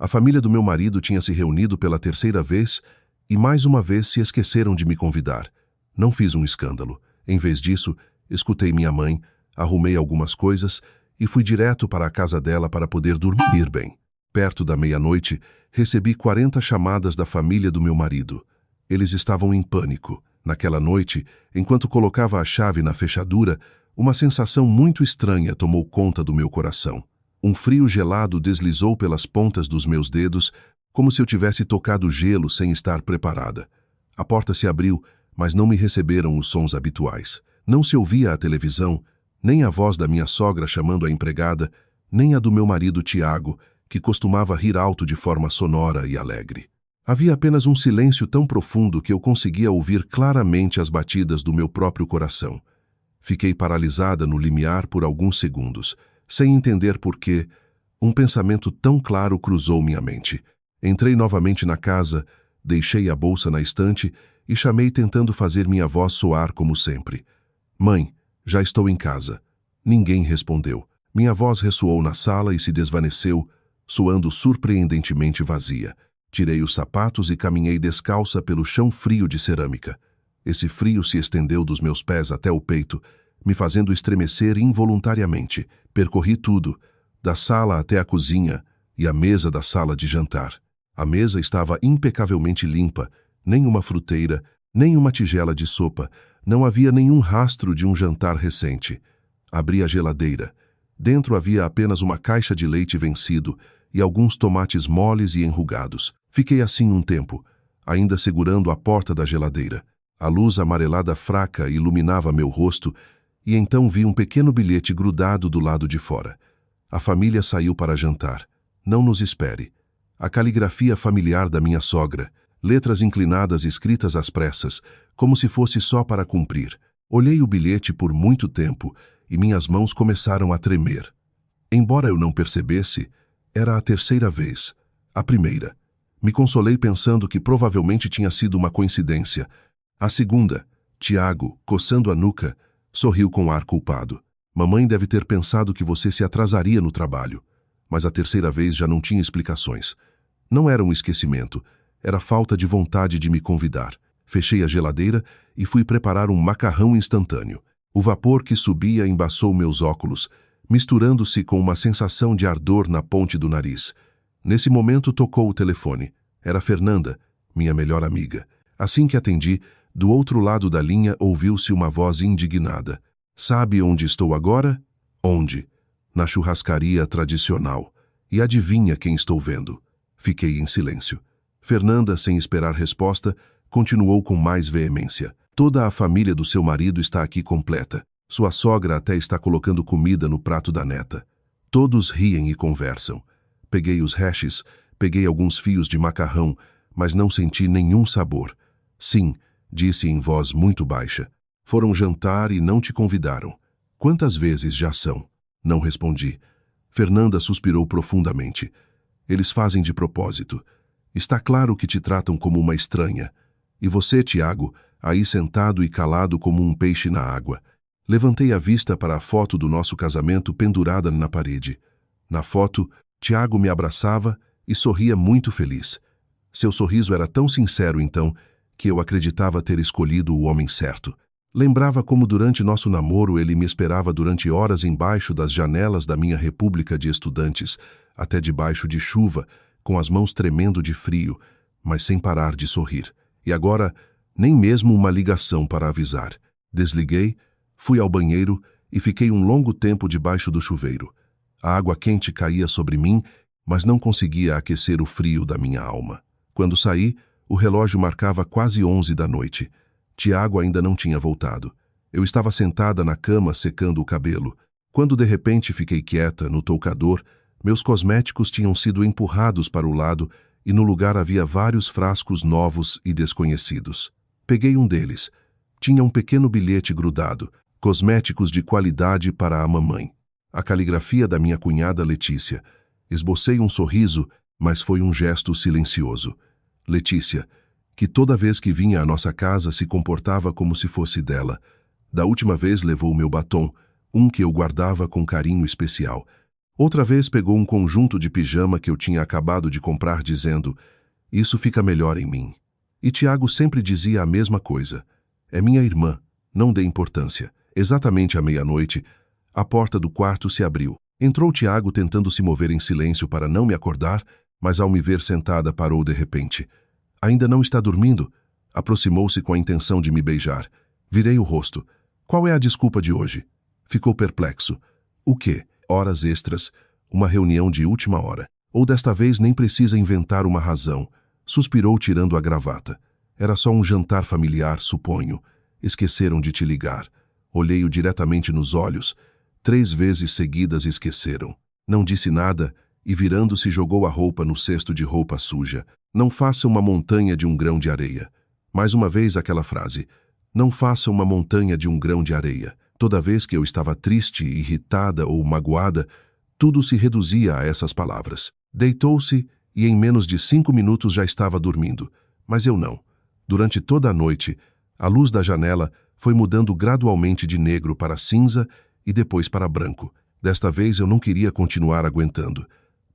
A família do meu marido tinha se reunido pela terceira vez e mais uma vez se esqueceram de me convidar. Não fiz um escândalo. Em vez disso, escutei minha mãe, arrumei algumas coisas e fui direto para a casa dela para poder dormir bem. Perto da meia-noite, recebi 40 chamadas da família do meu marido. Eles estavam em pânico. Naquela noite, enquanto colocava a chave na fechadura, uma sensação muito estranha tomou conta do meu coração. Um frio gelado deslizou pelas pontas dos meus dedos, como se eu tivesse tocado gelo sem estar preparada. A porta se abriu, mas não me receberam os sons habituais. Não se ouvia a televisão, nem a voz da minha sogra chamando a empregada, nem a do meu marido Tiago, que costumava rir alto de forma sonora e alegre. Havia apenas um silêncio tão profundo que eu conseguia ouvir claramente as batidas do meu próprio coração. Fiquei paralisada no limiar por alguns segundos, sem entender por quê. Um pensamento tão claro cruzou minha mente. Entrei novamente na casa, deixei a bolsa na estante e chamei tentando fazer minha voz soar como sempre. Mãe, já estou em casa. Ninguém respondeu. Minha voz ressoou na sala e se desvaneceu, soando surpreendentemente vazia. Tirei os sapatos e caminhei descalça pelo chão frio de cerâmica. Esse frio se estendeu dos meus pés até o peito, me fazendo estremecer involuntariamente. Percorri tudo, da sala até a cozinha e a mesa da sala de jantar. A mesa estava impecavelmente limpa, nem uma fruteira, nem uma tigela de sopa, não havia nenhum rastro de um jantar recente. Abri a geladeira. Dentro havia apenas uma caixa de leite vencido e alguns tomates moles e enrugados. Fiquei assim um tempo, ainda segurando a porta da geladeira. A luz amarelada fraca iluminava meu rosto e então vi um pequeno bilhete grudado do lado de fora. A família saiu para jantar. Não nos espere. A caligrafia familiar da minha sogra, letras inclinadas escritas às pressas, como se fosse só para cumprir. Olhei o bilhete por muito tempo e minhas mãos começaram a tremer. Embora eu não percebesse, era a terceira vez, a primeira. Me consolei pensando que provavelmente tinha sido uma coincidência. A segunda, Tiago, coçando a nuca, sorriu com ar culpado. Mamãe deve ter pensado que você se atrasaria no trabalho. Mas a terceira vez já não tinha explicações. Não era um esquecimento, era falta de vontade de me convidar. Fechei a geladeira e fui preparar um macarrão instantâneo. O vapor que subia embaçou meus óculos, misturando-se com uma sensação de ardor na ponte do nariz. Nesse momento tocou o telefone. Era Fernanda, minha melhor amiga. Assim que atendi, do outro lado da linha ouviu-se uma voz indignada. Sabe onde estou agora? Onde? Na churrascaria tradicional. E adivinha quem estou vendo? Fiquei em silêncio. Fernanda, sem esperar resposta, continuou com mais veemência. Toda a família do seu marido está aqui completa. Sua sogra até está colocando comida no prato da neta. Todos riem e conversam. Peguei os hashes, peguei alguns fios de macarrão, mas não senti nenhum sabor. Sim, disse em voz muito baixa. Foram jantar e não te convidaram. Quantas vezes já são? Não respondi. Fernanda suspirou profundamente. Eles fazem de propósito. Está claro que te tratam como uma estranha. E você, Tiago, aí sentado e calado como um peixe na água. Levantei a vista para a foto do nosso casamento pendurada na parede. Na foto, Tiago me abraçava e sorria muito feliz. Seu sorriso era tão sincero, então, que eu acreditava ter escolhido o homem certo. Lembrava como durante nosso namoro ele me esperava durante horas embaixo das janelas da minha república de estudantes, até debaixo de chuva, com as mãos tremendo de frio, mas sem parar de sorrir. E agora, nem mesmo uma ligação para avisar. Desliguei, fui ao banheiro e fiquei um longo tempo debaixo do chuveiro. A água quente caía sobre mim, mas não conseguia aquecer o frio da minha alma. Quando saí, o relógio marcava quase 11 da noite. Tiago ainda não tinha voltado. Eu estava sentada na cama secando o cabelo. Quando de repente fiquei quieta no toucador, meus cosméticos tinham sido empurrados para o lado e no lugar havia vários frascos novos e desconhecidos. Peguei um deles. Tinha um pequeno bilhete grudado. Cosméticos de qualidade para a mamãe. A caligrafia da minha cunhada Letícia. Esbocei um sorriso, mas foi um gesto silencioso. Letícia, que toda vez que vinha à nossa casa se comportava como se fosse dela. Da última vez levou meu batom, um que eu guardava com carinho especial. Outra vez pegou um conjunto de pijama que eu tinha acabado de comprar, dizendo: "Isso fica melhor em mim." E Tiago sempre dizia a mesma coisa: "É minha irmã, não dê importância." Exatamente à meia-noite, a porta do quarto se abriu. Entrou Tiago tentando se mover em silêncio para não me acordar, mas ao me ver sentada parou de repente. "Ainda não está dormindo?" Aproximou-se com a intenção de me beijar. Virei o rosto. "Qual é a desculpa de hoje?" Ficou perplexo. "O quê? Horas extras? Uma reunião de última hora? Ou desta vez nem precisa inventar uma razão?" Suspirou tirando a gravata. "Era só um jantar familiar, suponho. Esqueceram de te ligar." Olhei-o diretamente nos olhos. 3 vezes seguidas esqueceram. Não disse nada e, virando-se, jogou a roupa no cesto de roupa suja. "Não faça uma montanha de um grão de areia." Mais uma vez aquela frase. Não faça uma montanha de um grão de areia. Toda vez que eu estava triste, irritada ou magoada, tudo se reduzia a essas palavras. Deitou-se e em menos de 5 minutos já estava dormindo. Mas eu não. Durante toda a noite, a luz da janela foi mudando gradualmente de negro para cinza e depois para branco. Desta vez eu não queria continuar aguentando.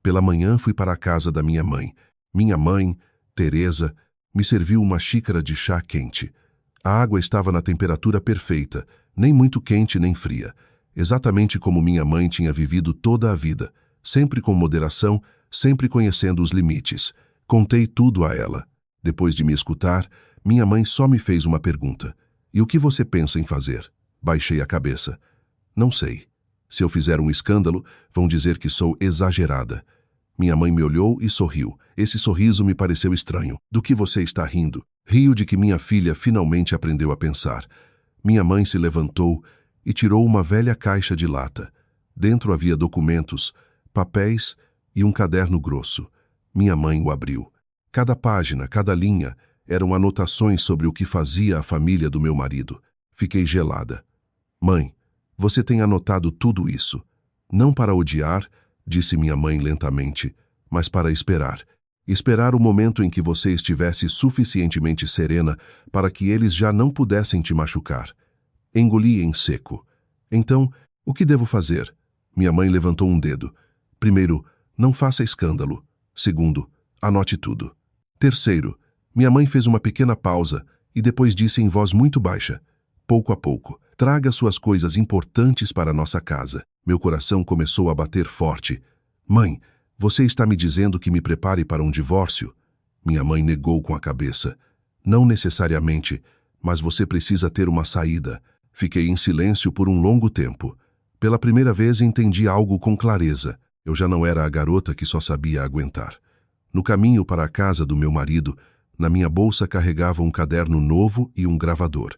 Pela manhã fui para a casa da minha mãe. Minha mãe, Teresa, me serviu uma xícara de chá quente. A água estava na temperatura perfeita, nem muito quente nem fria. Exatamente como minha mãe tinha vivido toda a vida, sempre com moderação, sempre conhecendo os limites. Contei tudo a ela. Depois de me escutar, minha mãe só me fez uma pergunta. "E o que você pensa em fazer?" Baixei a cabeça. "Não sei. Se eu fizer um escândalo, vão dizer que sou exagerada." Minha mãe me olhou e sorriu. Esse sorriso me pareceu estranho. "Do que você está rindo?" "Rio de que minha filha finalmente aprendeu a pensar." Minha mãe se levantou e tirou uma velha caixa de lata. Dentro havia documentos, papéis e um caderno grosso. Minha mãe o abriu. Cada página, cada linha, eram anotações sobre o que fazia a família do meu marido. Fiquei gelada. "Mãe, você tem anotado tudo isso. Não para odiar", disse minha mãe lentamente, "mas para esperar. Esperar o momento em que você estivesse suficientemente serena para que eles já não pudessem te machucar." Engoli em seco. "Então, o que devo fazer?" Minha mãe levantou um dedo. "Primeiro, não faça escândalo. Segundo, anote tudo. Terceiro." Minha mãe fez uma pequena pausa e depois disse em voz muito baixa: "Pouco a pouco, traga suas coisas importantes para nossa casa." Meu coração começou a bater forte. "Mãe, você está me dizendo que me prepare para um divórcio?" Minha mãe negou com a cabeça. "Não necessariamente, mas você precisa ter uma saída." Fiquei em silêncio por um longo tempo. Pela primeira vez entendi algo com clareza. Eu já não era a garota que só sabia aguentar. No caminho para a casa do meu marido, na minha bolsa carregava um caderno novo e um gravador.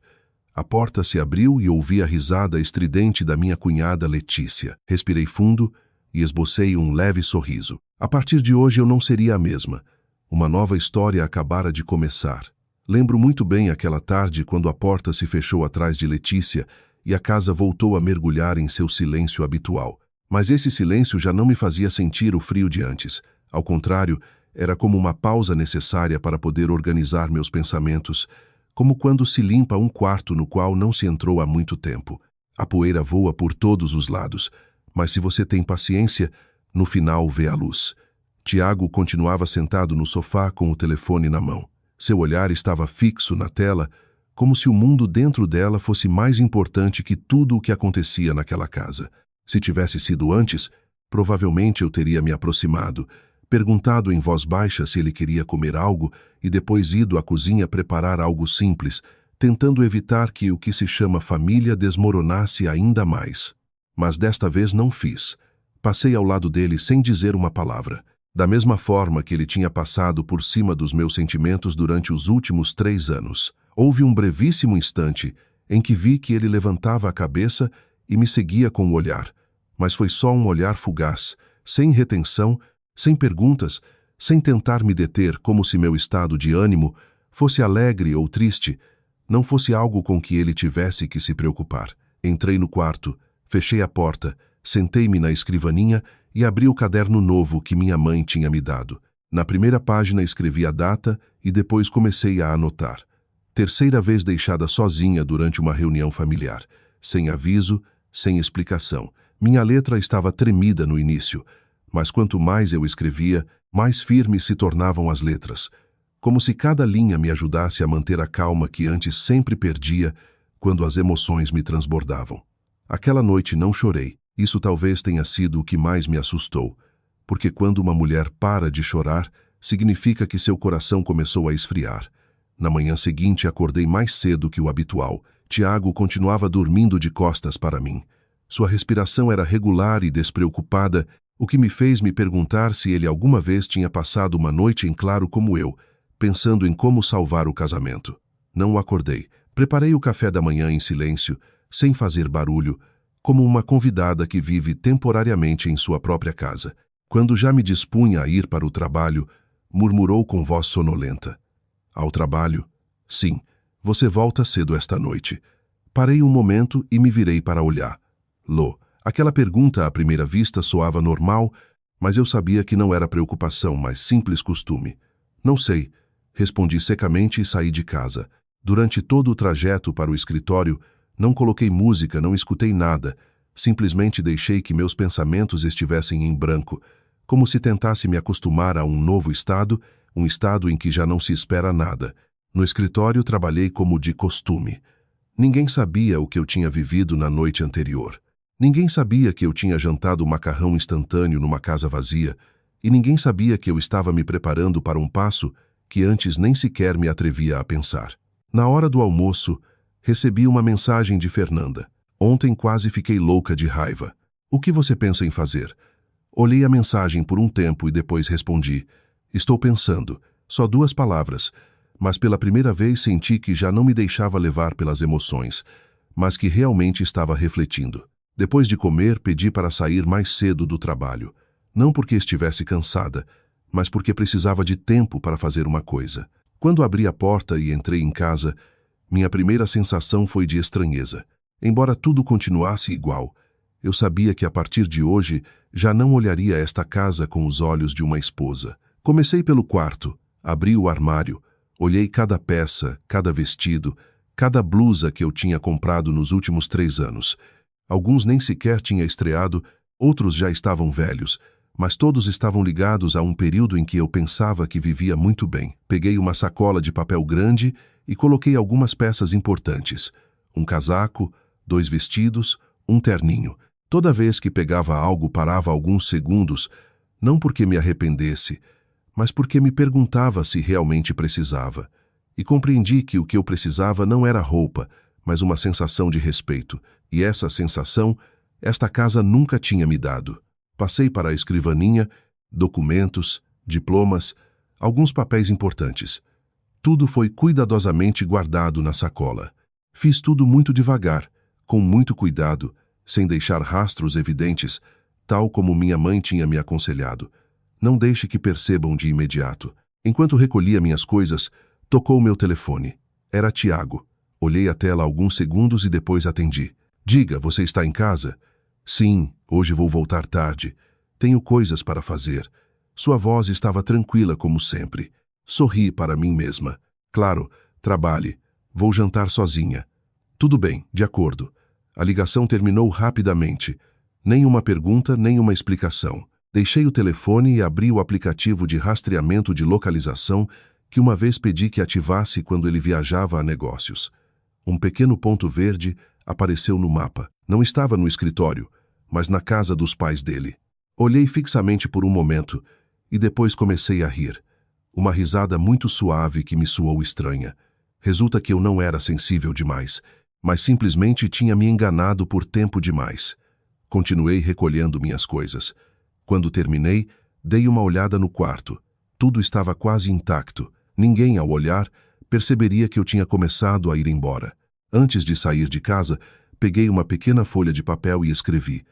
A porta se abriu e ouvi a risada estridente da minha cunhada Letícia. Respirei fundo e esbocei um leve sorriso. A partir de hoje eu não seria a mesma. Uma nova história acabara de começar. Lembro muito bem aquela tarde quando a porta se fechou atrás de Letícia e a casa voltou a mergulhar em seu silêncio habitual. Mas esse silêncio já não me fazia sentir o frio de antes. Ao contrário, era como uma pausa necessária para poder organizar meus pensamentos, como quando se limpa um quarto no qual não se entrou há muito tempo. A poeira voa por todos os lados, mas se você tem paciência, no final vê a luz. Tiago continuava sentado no sofá com o telefone na mão. Seu olhar estava fixo na tela, como se o mundo dentro dela fosse mais importante que tudo o que acontecia naquela casa. Se tivesse sido antes, provavelmente eu teria me aproximado, perguntado em voz baixa se ele queria comer algo e depois ido à cozinha preparar algo simples, tentando evitar que o que se chama família desmoronasse ainda mais. Mas desta vez não fiz. Passei ao lado dele sem dizer uma palavra. Da mesma forma que ele tinha passado por cima dos meus sentimentos durante os últimos 3 anos. Houve um brevíssimo instante em que vi que ele levantava a cabeça e me seguia com o olhar. Mas foi só um olhar fugaz, sem retenção, sem perguntas, sem tentar me deter como se meu estado de ânimo fosse alegre ou triste, não fosse algo com que ele tivesse que se preocupar. Entrei no quarto, fechei a porta, sentei-me na escrivaninha e abri o caderno novo que minha mãe tinha me dado. Na primeira página escrevi a data e depois comecei a anotar. Terceira vez deixada sozinha durante uma reunião familiar, sem aviso, sem explicação. Minha letra estava tremida no início, mas quanto mais eu escrevia, mais firmes se tornavam as letras, como se cada linha me ajudasse a manter a calma que antes sempre perdia quando as emoções me transbordavam. Aquela noite não chorei. Isso talvez tenha sido o que mais me assustou, porque quando uma mulher para de chorar, significa que seu coração começou a esfriar. Na manhã seguinte acordei mais cedo que o habitual. Tiago continuava dormindo de costas para mim. Sua respiração era regular e despreocupada, o que me fez me perguntar se ele alguma vez tinha passado uma noite em claro como eu, pensando em como salvar o casamento. Não o acordei. Preparei o café da manhã em silêncio, sem fazer barulho, como uma convidada que vive temporariamente em sua própria casa. Quando já me dispunha a ir para o trabalho, murmurou com voz sonolenta. Ao trabalho? Sim, você volta cedo esta noite. Parei um momento e me virei para olhar. Lô, aquela pergunta à primeira vista soava normal, mas eu sabia que não era preocupação, mas simples costume. Não sei, respondi secamente e saí de casa. Durante todo o trajeto para o escritório, não coloquei música, não escutei nada, simplesmente deixei que meus pensamentos estivessem em branco, como se tentasse me acostumar a um novo estado, um estado em que já não se espera nada. No escritório trabalhei como de costume. Ninguém sabia o que eu tinha vivido na noite anterior. Ninguém sabia que eu tinha jantado macarrão instantâneo numa casa vazia, e ninguém sabia que eu estava me preparando para um passo que antes nem sequer me atrevia a pensar. Na hora do almoço, recebi uma mensagem de Fernanda. Ontem quase fiquei louca de raiva. O que você pensa em fazer? Olhei a mensagem por um tempo e depois respondi. Estou pensando. Só 2 palavras. Mas pela primeira vez senti que já não me deixava levar pelas emoções, mas que realmente estava refletindo. Depois de comer, pedi para sair mais cedo do trabalho. Não porque estivesse cansada, mas porque precisava de tempo para fazer uma coisa. Quando abri a porta e entrei em casa, minha primeira sensação foi de estranheza. Embora tudo continuasse igual, eu sabia que a partir de hoje já não olharia esta casa com os olhos de uma esposa. Comecei pelo quarto, abri o armário, olhei cada peça, cada vestido, cada blusa que eu tinha comprado nos últimos 3 anos. Alguns nem sequer tinha estreado, outros já estavam velhos, mas todos estavam ligados a um período em que eu pensava que vivia muito bem. Peguei uma sacola de papel grande e coloquei algumas peças importantes. Um casaco, 2 vestidos, um terninho. Toda vez que pegava algo parava alguns segundos, não porque me arrependesse, mas porque me perguntava se realmente precisava. E compreendi que o que eu precisava não era roupa, mas uma sensação de respeito. E essa sensação, esta casa nunca tinha me dado. Passei para a escrivaninha, documentos, diplomas, alguns papéis importantes. Tudo foi cuidadosamente guardado na sacola. Fiz tudo muito devagar, com muito cuidado, sem deixar rastros evidentes, tal como minha mãe tinha me aconselhado. Não deixe que percebam de imediato. Enquanto recolhia minhas coisas, tocou meu telefone. Era Tiago. Olhei a tela alguns segundos e depois atendi. Diga, você está em casa? Sim, hoje vou voltar tarde. Tenho coisas para fazer. Sua voz estava tranquila como sempre. Sorri para mim mesma. Claro, trabalhe. Vou jantar sozinha. Tudo bem, de acordo. A ligação terminou rapidamente. Nem uma pergunta, nem uma explicação. Deixei o telefone e abri o aplicativo de rastreamento de localização que uma vez pedi que ativasse quando ele viajava a negócios. Um pequeno ponto verde apareceu no mapa. Não estava no escritório, mas na casa dos pais dele. Olhei fixamente por um momento e depois comecei a rir. Uma risada muito suave que me soou estranha. Resulta que eu não era sensível demais, mas simplesmente tinha me enganado por tempo demais. Continuei recolhendo minhas coisas. Quando terminei, dei uma olhada no quarto. Tudo estava quase intacto. Ninguém, ao olhar, perceberia que eu tinha começado a ir embora. Antes de sair de casa, peguei uma pequena folha de papel e escrevi.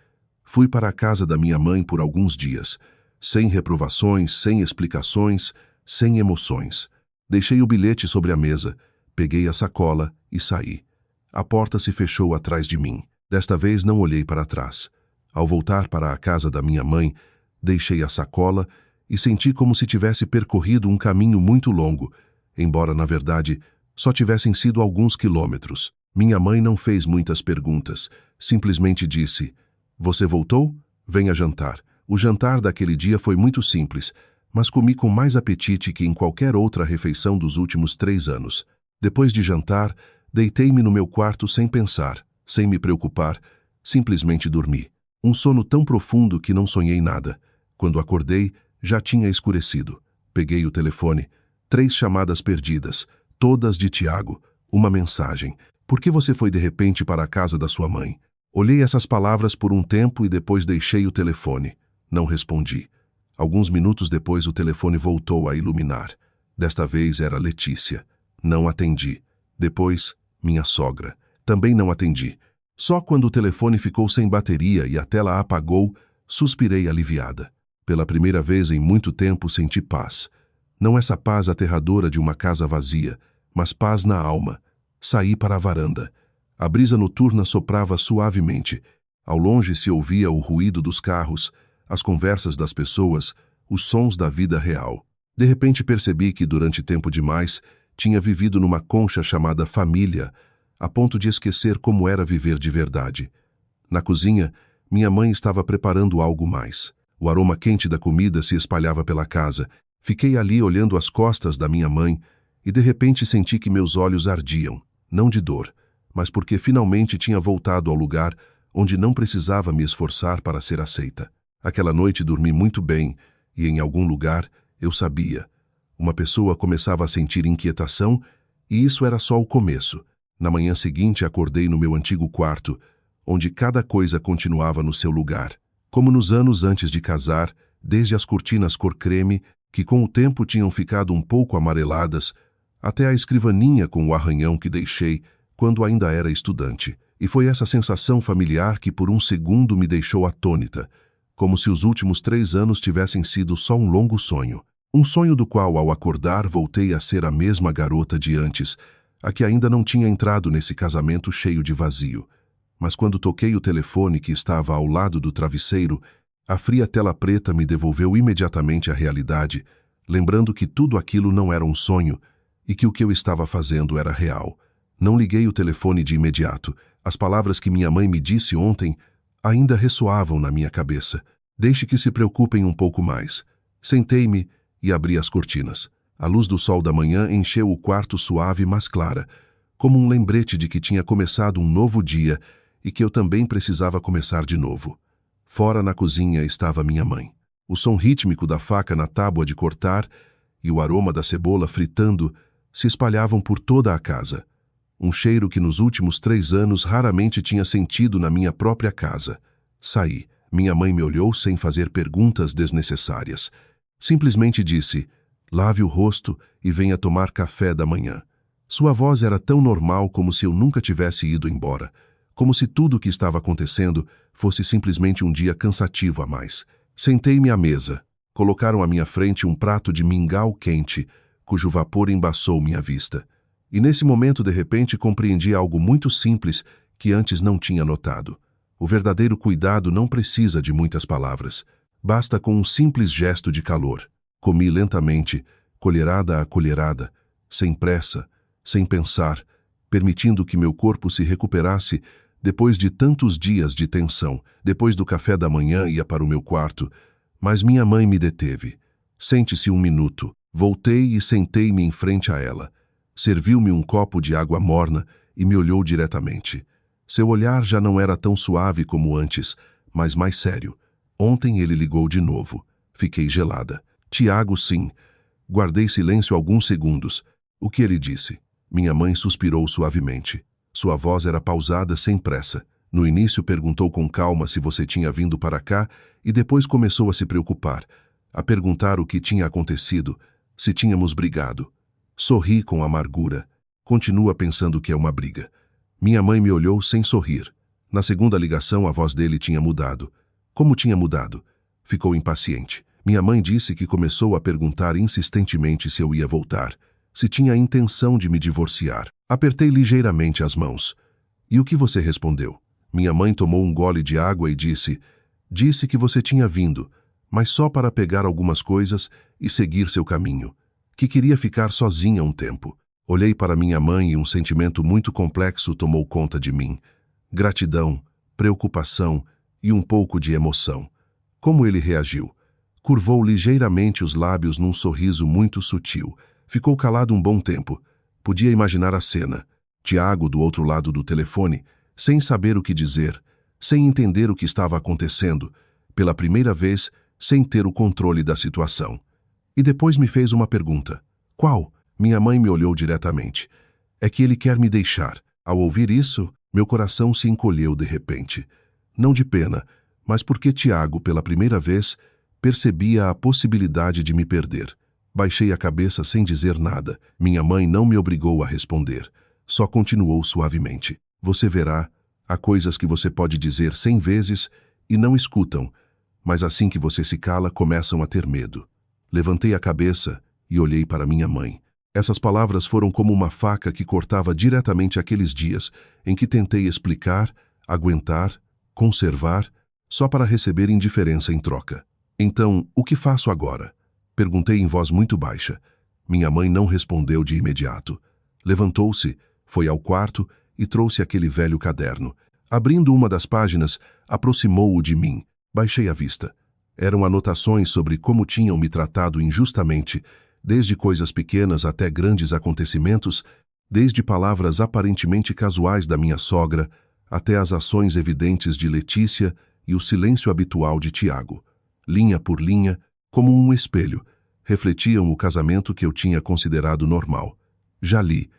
Fui para a casa da minha mãe por alguns dias, sem reprovações, sem explicações, sem emoções. Deixei o bilhete sobre a mesa, peguei a sacola e saí. A porta se fechou atrás de mim. Desta vez não olhei para trás. Ao voltar para a casa da minha mãe, deixei a sacola e senti como se tivesse percorrido um caminho muito longo, embora, na verdade, só tivessem sido alguns quilômetros. Minha mãe não fez muitas perguntas, simplesmente disse, Você voltou? Venha jantar. O jantar daquele dia foi muito simples, mas comi com mais apetite que em qualquer outra refeição dos últimos 3 anos. Depois de jantar, deitei-me no meu quarto sem pensar, sem me preocupar, simplesmente dormi. Um sono tão profundo que não sonhei nada. Quando acordei, já tinha escurecido. Peguei o telefone. 3 chamadas perdidas, todas de Tiago. Uma mensagem. Por que você foi de repente para a casa da sua mãe? Olhei essas palavras por um tempo e depois deixei o telefone. Não respondi. Alguns minutos depois o telefone voltou a iluminar. Desta vez era Letícia. Não atendi. Depois, minha sogra. Também não atendi. Só quando o telefone ficou sem bateria e a tela apagou, suspirei aliviada. Pela primeira vez em muito tempo senti paz. Não essa paz aterradora de uma casa vazia, mas paz na alma. Saí para a varanda. A brisa noturna soprava suavemente. Ao longe se ouvia o ruído dos carros, as conversas das pessoas, os sons da vida real. De repente percebi que durante tempo demais tinha vivido numa concha chamada família, a ponto de esquecer como era viver de verdade. Na cozinha, minha mãe estava preparando algo mais. O aroma quente da comida se espalhava pela casa. Fiquei ali olhando as costas da minha mãe e de repente senti que meus olhos ardiam, não de dor, mas porque finalmente tinha voltado ao lugar onde não precisava me esforçar para ser aceita. Aquela noite dormi muito bem e em algum lugar eu sabia. Uma pessoa começava a sentir inquietação e isso era só o começo. Na manhã seguinte acordei no meu antigo quarto, onde cada coisa continuava no seu lugar. Como nos anos antes de casar, desde as cortinas cor creme, que com o tempo tinham ficado um pouco amareladas, até a escrivaninha com o arranhão que deixei quando ainda era estudante. E foi essa sensação familiar que por um segundo me deixou atônita, como se os últimos 3 anos tivessem sido só um longo sonho. Um sonho do qual, ao acordar, voltei a ser a mesma garota de antes, a que ainda não tinha entrado nesse casamento cheio de vazio. Mas quando toquei o telefone que estava ao lado do travesseiro, a fria tela preta me devolveu imediatamente à realidade, lembrando que tudo aquilo não era um sonho e que o que eu estava fazendo era real. Não liguei o telefone de imediato. As palavras que minha mãe me disse ontem ainda ressoavam na minha cabeça. Deixe que se preocupem um pouco mais. Sentei-me e abri as cortinas. A luz do sol da manhã encheu o quarto suave mas clara, como um lembrete de que tinha começado um novo dia e que eu também precisava começar de novo. Fora na cozinha estava minha mãe. O som rítmico da faca na tábua de cortar e o aroma da cebola fritando se espalhavam por toda a casa. Um cheiro que nos últimos 3 anos raramente tinha sentido na minha própria casa. Saí. Minha mãe me olhou sem fazer perguntas desnecessárias. Simplesmente disse: "Lave o rosto e venha tomar café da manhã." Sua voz era tão normal como se eu nunca tivesse ido embora, como se tudo o que estava acontecendo fosse simplesmente um dia cansativo a mais. Sentei-me à mesa. Colocaram à minha frente um prato de mingau quente, cujo vapor embaçou minha vista. E nesse momento, de repente, compreendi algo muito simples que antes não tinha notado. O verdadeiro cuidado não precisa de muitas palavras. Basta com um simples gesto de calor. Comi lentamente, colherada a colherada, sem pressa, sem pensar, permitindo que meu corpo se recuperasse depois de tantos dias de tensão. Depois do café da manhã ia para o meu quarto, mas minha mãe me deteve. "Sente-se 1 minuto." Voltei e sentei-me em frente a ela. Serviu-me um copo de água morna e me olhou diretamente. Seu olhar já não era tão suave como antes, mas mais sério. Ontem ele ligou de novo. Fiquei gelada. "Tiago, sim." Guardei silêncio alguns segundos. O que ele disse? Minha mãe suspirou suavemente. Sua voz era pausada, sem pressa. No início perguntou com calma se você tinha vindo para cá e depois começou a se preocupar, a perguntar o que tinha acontecido, se tínhamos brigado. Sorri com amargura. Continua pensando que é uma briga. Minha mãe me olhou sem sorrir. Na segunda ligação a voz dele tinha mudado. Como tinha mudado? Ficou impaciente. Minha mãe disse que começou a perguntar insistentemente se eu ia voltar, se tinha a intenção de me divorciar. Apertei ligeiramente as mãos. "E o que você respondeu?" Minha mãe tomou um gole de água e disse: "Disse que você tinha vindo, mas só para pegar algumas coisas e seguir seu caminho. Que queria ficar sozinha um tempo." Olhei para minha mãe e um sentimento muito complexo tomou conta de mim. Gratidão, preocupação e um pouco de emoção. Como ele reagiu? Curvou ligeiramente os lábios num sorriso muito sutil. Ficou calado um bom tempo. Podia imaginar a cena. Tiago do outro lado do telefone, sem saber o que dizer, sem entender o que estava acontecendo, pela primeira vez, sem ter o controle da situação. E depois me fez uma pergunta. Qual? Minha mãe me olhou diretamente. É que ele quer me deixar. Ao ouvir isso, meu coração se encolheu de repente. Não de pena, mas porque Tiago, pela primeira vez, percebia a possibilidade de me perder. Baixei a cabeça sem dizer nada. Minha mãe não me obrigou a responder. Só continuou suavemente. Você verá, há coisas que você pode dizer 100 vezes e não escutam, mas assim que você se cala, começam a ter medo. Levantei a cabeça e olhei para minha mãe. Essas palavras foram como uma faca que cortava diretamente aqueles dias em que tentei explicar, aguentar, conservar, só para receber indiferença em troca. Então, o que faço agora? Perguntei em voz muito baixa. Minha mãe não respondeu de imediato. Levantou-se, foi ao quarto e trouxe aquele velho caderno. Abrindo uma das páginas, aproximou-o de mim. Baixei a vista. Eram anotações sobre como tinham me tratado injustamente, desde coisas pequenas até grandes acontecimentos, desde palavras aparentemente casuais da minha sogra, até as ações evidentes de Letícia e o silêncio habitual de Tiago. Linha por linha, como um espelho, refletiam o casamento que eu tinha considerado normal. Já li.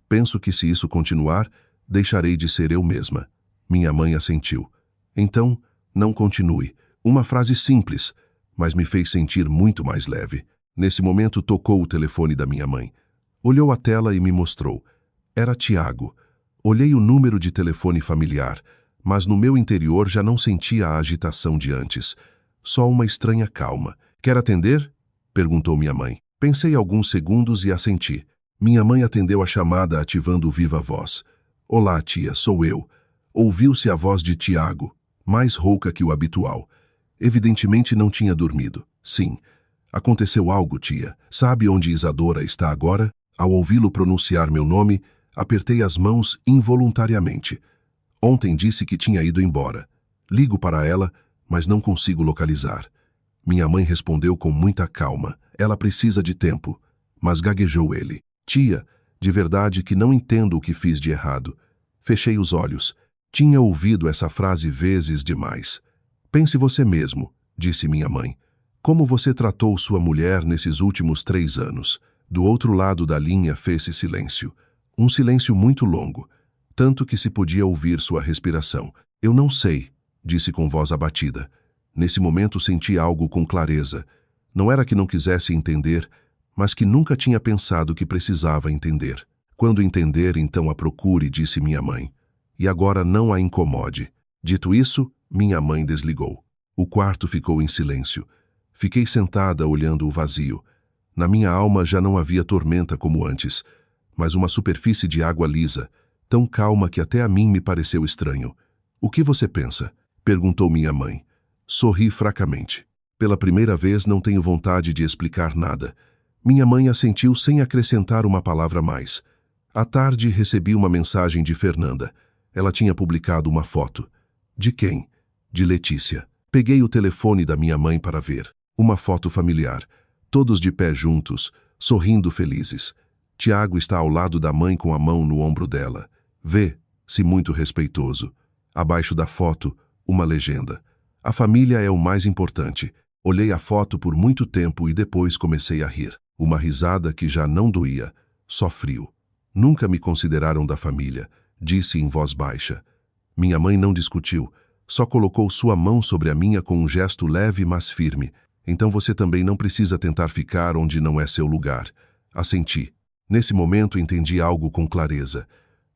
Penso que se isso continuar, deixarei de ser eu mesma. Minha mãe assentiu. Então, não continue. Uma frase simples, mas me fez sentir muito mais leve. Nesse momento tocou o telefone da minha mãe. Olhou a tela e me mostrou. Era Tiago. Olhei o número de telefone familiar, mas no meu interior já não sentia a agitação de antes. Só uma estranha calma. Quer atender? Perguntou minha mãe. Pensei alguns segundos e assenti. Minha mãe atendeu a chamada ativando o viva voz. Olá, tia, sou eu. Ouviu-se a voz de Tiago, mais rouca que o habitual. Evidentemente não tinha dormido. Sim. Aconteceu algo, tia. Sabe onde Isadora está agora? Ao ouvi-lo pronunciar meu nome, apertei as mãos involuntariamente. Ontem disse que tinha ido embora. Ligo para ela, mas não consigo localizar. Minha mãe respondeu com muita calma. Ela precisa de tempo. Mas gaguejou ele. Tia, de verdade que não entendo o que fiz de errado. Fechei os olhos. Tinha ouvido essa frase vezes demais. Pense você mesmo, disse minha mãe. Como você tratou sua mulher nesses últimos 3 anos? Do outro lado da linha fez-se silêncio. Um silêncio muito longo, tanto que se podia ouvir sua respiração. Eu não sei, disse com voz abatida. Nesse momento senti algo com clareza. Não era que não quisesse entender, mas que nunca tinha pensado que precisava entender. Quando entender, então a procure, disse minha mãe. E agora não a incomode. Dito isso, minha mãe desligou. O quarto ficou em silêncio. Fiquei sentada olhando o vazio. Na minha alma já não havia tormenta como antes, mas uma superfície de água lisa, tão calma que até a mim me pareceu estranho. O que você pensa? Perguntou minha mãe. Sorri fracamente. Pela primeira vez não tenho vontade de explicar nada. Minha mãe assentiu sem acrescentar uma palavra mais. À tarde recebi uma mensagem de Fernanda. Ela tinha publicado uma foto. De quem? De Letícia. Peguei o telefone da minha mãe para ver. Uma foto familiar. Todos de pé juntos, sorrindo felizes. Tiago está ao lado da mãe com a mão no ombro dela. Vê-se muito respeitoso. Abaixo da foto, uma legenda. A família é o mais importante. Olhei a foto por muito tempo e depois comecei a rir. Uma risada que já não doía, só frio. Nunca me consideraram da família, disse em voz baixa. Minha mãe não discutiu, só colocou sua mão sobre a minha com um gesto leve mas firme. Então você também não precisa tentar ficar onde não é seu lugar. Assenti. Nesse momento entendi algo com clareza.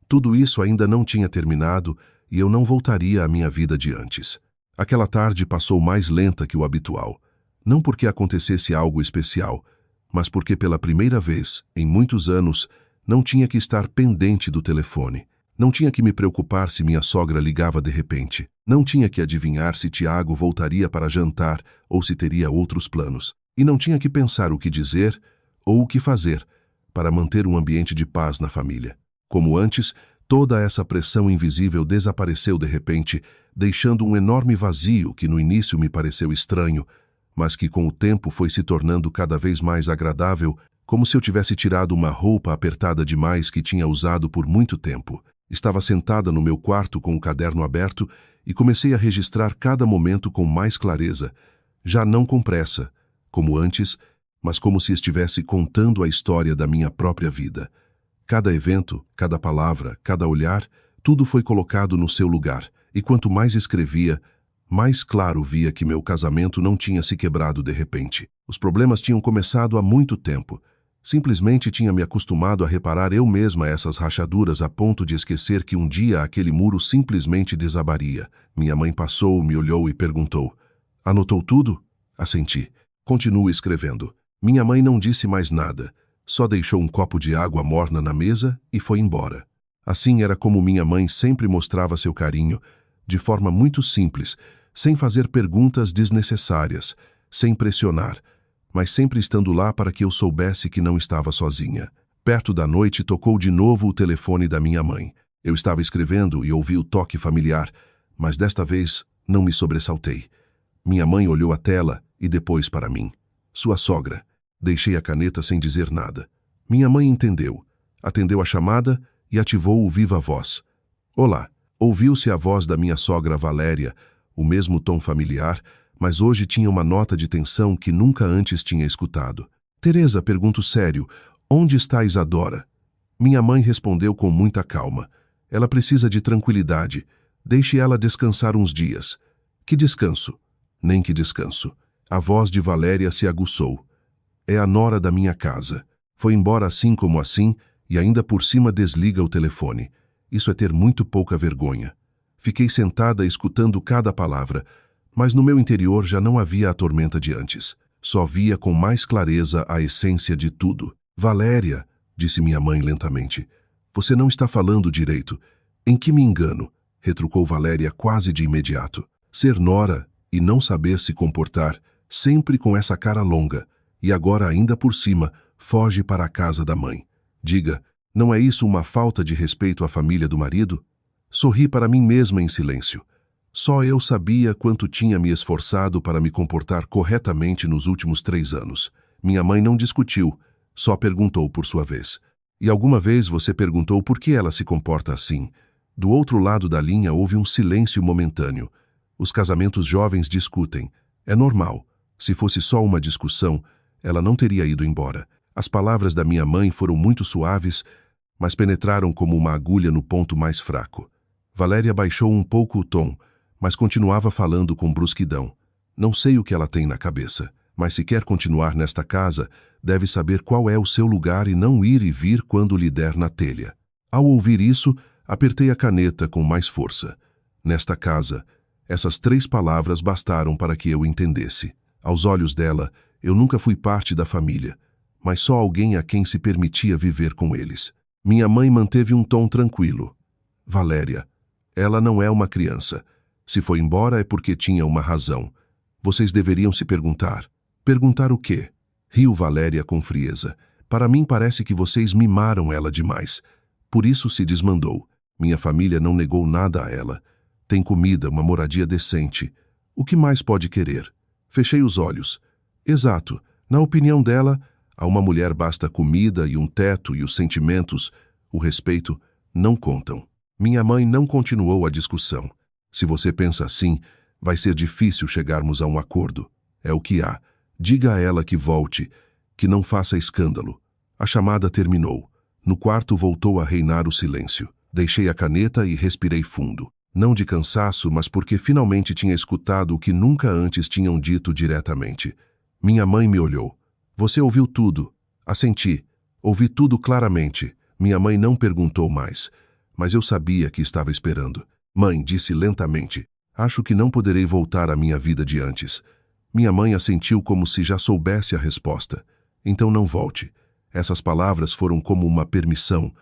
Tudo isso ainda não tinha terminado e eu não voltaria à minha vida de antes. Aquela tarde passou mais lenta que o habitual. Não porque acontecesse algo especial, mas porque pela primeira vez, em muitos anos, não tinha que estar pendente do telefone. Não tinha que me preocupar se minha sogra ligava de repente. Não tinha que adivinhar se Tiago voltaria para jantar ou se teria outros planos. E não tinha que pensar o que dizer ou o que fazer para manter um ambiente de paz na família. Como antes, toda essa pressão invisível desapareceu de repente, deixando um enorme vazio que no início me pareceu estranho, mas que com o tempo foi se tornando cada vez mais agradável, como se eu tivesse tirado uma roupa apertada demais que tinha usado por muito tempo. Estava sentada no meu quarto com o caderno aberto e comecei a registrar cada momento com mais clareza, já não com pressa, como antes, mas como se estivesse contando a história da minha própria vida. Cada evento, cada palavra, cada olhar, tudo foi colocado no seu lugar, e quanto mais escrevia, mais claro via que meu casamento não tinha se quebrado de repente. Os problemas tinham começado há muito tempo. Simplesmente tinha me acostumado a reparar eu mesma essas rachaduras a ponto de esquecer que um dia aquele muro simplesmente desabaria. Minha mãe passou, me olhou e perguntou: "Anotou tudo?" Assenti. Continuo escrevendo. Minha mãe não disse mais nada, só deixou um copo de água morna na mesa e foi embora. Assim era como minha mãe sempre mostrava seu carinho, de forma muito simples, sem fazer perguntas desnecessárias, sem pressionar, mas sempre estando lá para que eu soubesse que não estava sozinha. Perto da noite tocou de novo o telefone da minha mãe. Eu estava escrevendo e ouvi o toque familiar, mas desta vez não me sobressaltei. Minha mãe olhou a tela e depois para mim. Sua sogra. Deixei a caneta sem dizer nada. Minha mãe entendeu. Atendeu a chamada e ativou o viva voz. "Olá." Ouviu-se a voz da minha sogra Valéria, o mesmo tom familiar, mas hoje tinha uma nota de tensão que nunca antes tinha escutado. "Teresa, pergunto sério, onde está Isadora?" Minha mãe respondeu com muita calma. "Ela precisa de tranquilidade. Deixe ela descansar uns dias." "Que descanso?" "Nem que descanso." A voz de Valéria se aguçou. "É a nora da minha casa. Foi embora assim como assim e ainda por cima desliga o telefone. Isso é ter muito pouca vergonha." Fiquei sentada escutando cada palavra, mas no meu interior já não havia a tormenta de antes. Só via com mais clareza a essência de tudo. "Valéria", disse minha mãe lentamente, "você não está falando direito." "Em que me engano?" retrucou Valéria quase de imediato. "Ser nora e não saber se comportar, sempre com essa cara longa, e agora ainda por cima, foge para a casa da mãe. Diga, não é isso uma falta de respeito à família do marido?" Sorri para mim mesma em silêncio. Só eu sabia quanto tinha me esforçado para me comportar corretamente nos últimos 3 anos. Minha mãe não discutiu, só perguntou por sua vez. "E alguma vez você perguntou por que ela se comporta assim?" Do outro lado da linha houve um silêncio momentâneo. Os casamentos jovens discutem. É normal. Se fosse só uma discussão, ela não teria ido embora. As palavras da minha mãe foram muito suaves, mas penetraram como uma agulha no ponto mais fraco. Valéria baixou um pouco o tom, mas continuava falando com brusquidão. "Não sei o que ela tem na cabeça, mas se quer continuar nesta casa, deve saber qual é o seu lugar e não ir e vir quando lhe der na telha." Ao ouvir isso, apertei a caneta com mais força. Nesta casa, essas 3 palavras bastaram para que eu entendesse. Aos olhos dela, eu nunca fui parte da família, mas só alguém a quem se permitia viver com eles. Minha mãe manteve um tom tranquilo. "Valéria, ela não é uma criança. Se foi embora é porque tinha uma razão. Vocês deveriam se perguntar." "Perguntar o quê?" Riu Valéria com frieza. "Para mim parece que vocês mimaram ela demais. Por isso se desmandou. Minha família não negou nada a ela. Tem comida, uma moradia decente. O que mais pode querer?" Fechei os olhos. Exato. Na opinião dela, a uma mulher basta comida e um teto, e os sentimentos, o respeito, não contam. Minha mãe não continuou a discussão. "Se você pensa assim, vai ser difícil chegarmos a um acordo. É o que há. Diga a ela que volte, que não faça escândalo." A chamada terminou. No quarto voltou a reinar o silêncio. Deixei a caneta e respirei fundo. Não de cansaço, mas porque finalmente tinha escutado o que nunca antes tinham dito diretamente. Minha mãe me olhou. "Você ouviu tudo?" Assenti. Ouvi tudo claramente. Minha mãe não perguntou mais, mas eu sabia que estava esperando. "Mãe", disse lentamente, "acho que não poderei voltar à minha vida de antes." Minha mãe assentiu como se já soubesse a resposta. "Então não volte." Essas palavras foram como uma permissão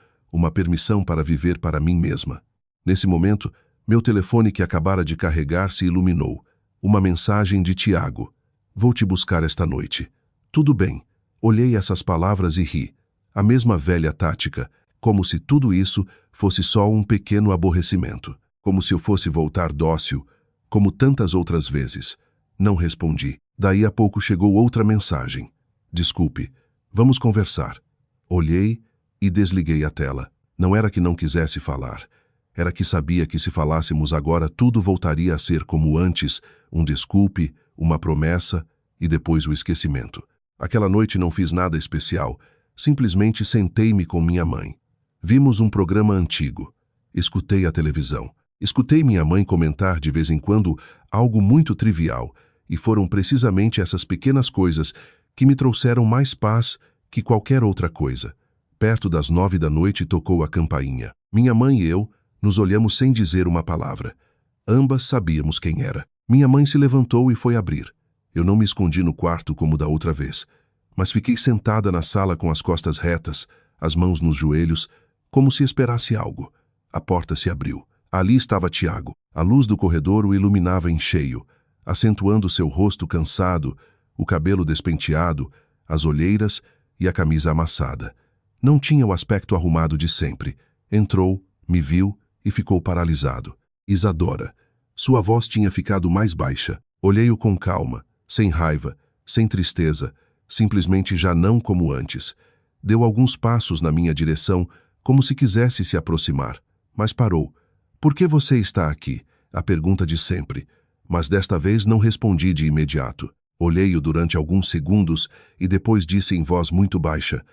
para viver para mim mesma. Nesse momento, meu telefone que acabara de carregar se iluminou. Uma mensagem de Tiago. "Vou te buscar esta noite." "Tudo bem." Olhei essas palavras e ri. A mesma velha tática, como se tudo isso fosse só um pequeno aborrecimento. como se eu fosse voltar dócil, como tantas outras vezes. Não respondi. Daí a pouco chegou outra mensagem. Desculpe, vamos conversar. Olhei e desliguei a tela. Não era que não quisesse falar. Era que sabia que se falássemos agora tudo voltaria a ser como antes, um desculpe, uma promessa e depois o esquecimento. Aquela noite não fiz nada especial, simplesmente sentei-me com minha mãe. Vimos um programa antigo. Escutei a televisão. Escutei minha mãe comentar de vez em quando algo muito trivial, e foram precisamente essas pequenas coisas que me trouxeram mais paz que qualquer outra coisa. Perto das 9 da noite tocou a campainha. Minha mãe e eu nos olhamos sem dizer uma palavra. Ambas sabíamos quem era. Minha mãe se levantou e foi abrir. Eu não me escondi no quarto como da outra vez, mas fiquei sentada na sala com as costas retas, as mãos nos joelhos, como se esperasse algo. A porta se abriu. Ali estava Tiago. A luz do corredor o iluminava em cheio, acentuando seu rosto cansado, o cabelo despenteado, as olheiras e a camisa amassada. Não tinha o aspecto arrumado de sempre. Entrou, me viu e ficou paralisado. Isadora. Sua voz tinha ficado mais baixa. Olhei-o com calma, sem raiva, sem tristeza, simplesmente já não como antes. Deu alguns passos na minha direção, como se quisesse se aproximar, mas parou. Por que você está aqui? A pergunta de sempre. Mas desta vez não respondi de imediato. Olhei-o durante alguns segundos e depois disse em voz muito baixa: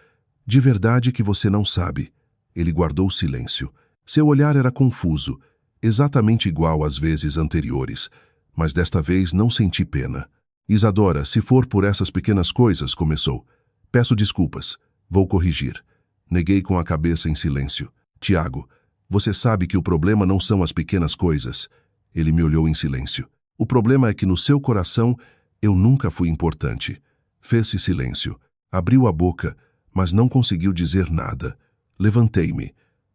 de verdade que você não sabe. Ele guardou silêncio. Seu olhar era confuso, exatamente igual às vezes anteriores, mas desta vez não senti pena. Isadora, se for por essas pequenas coisas, começou. Peço desculpas. Vou corrigir. Neguei com a cabeça em silêncio. Tiago, você sabe que o problema não são as pequenas coisas. Ele me olhou em silêncio. O problema é que no seu coração eu nunca fui importante. Fez-se silêncio. Abriu a boca, mas não conseguiu dizer nada. Levantei-me.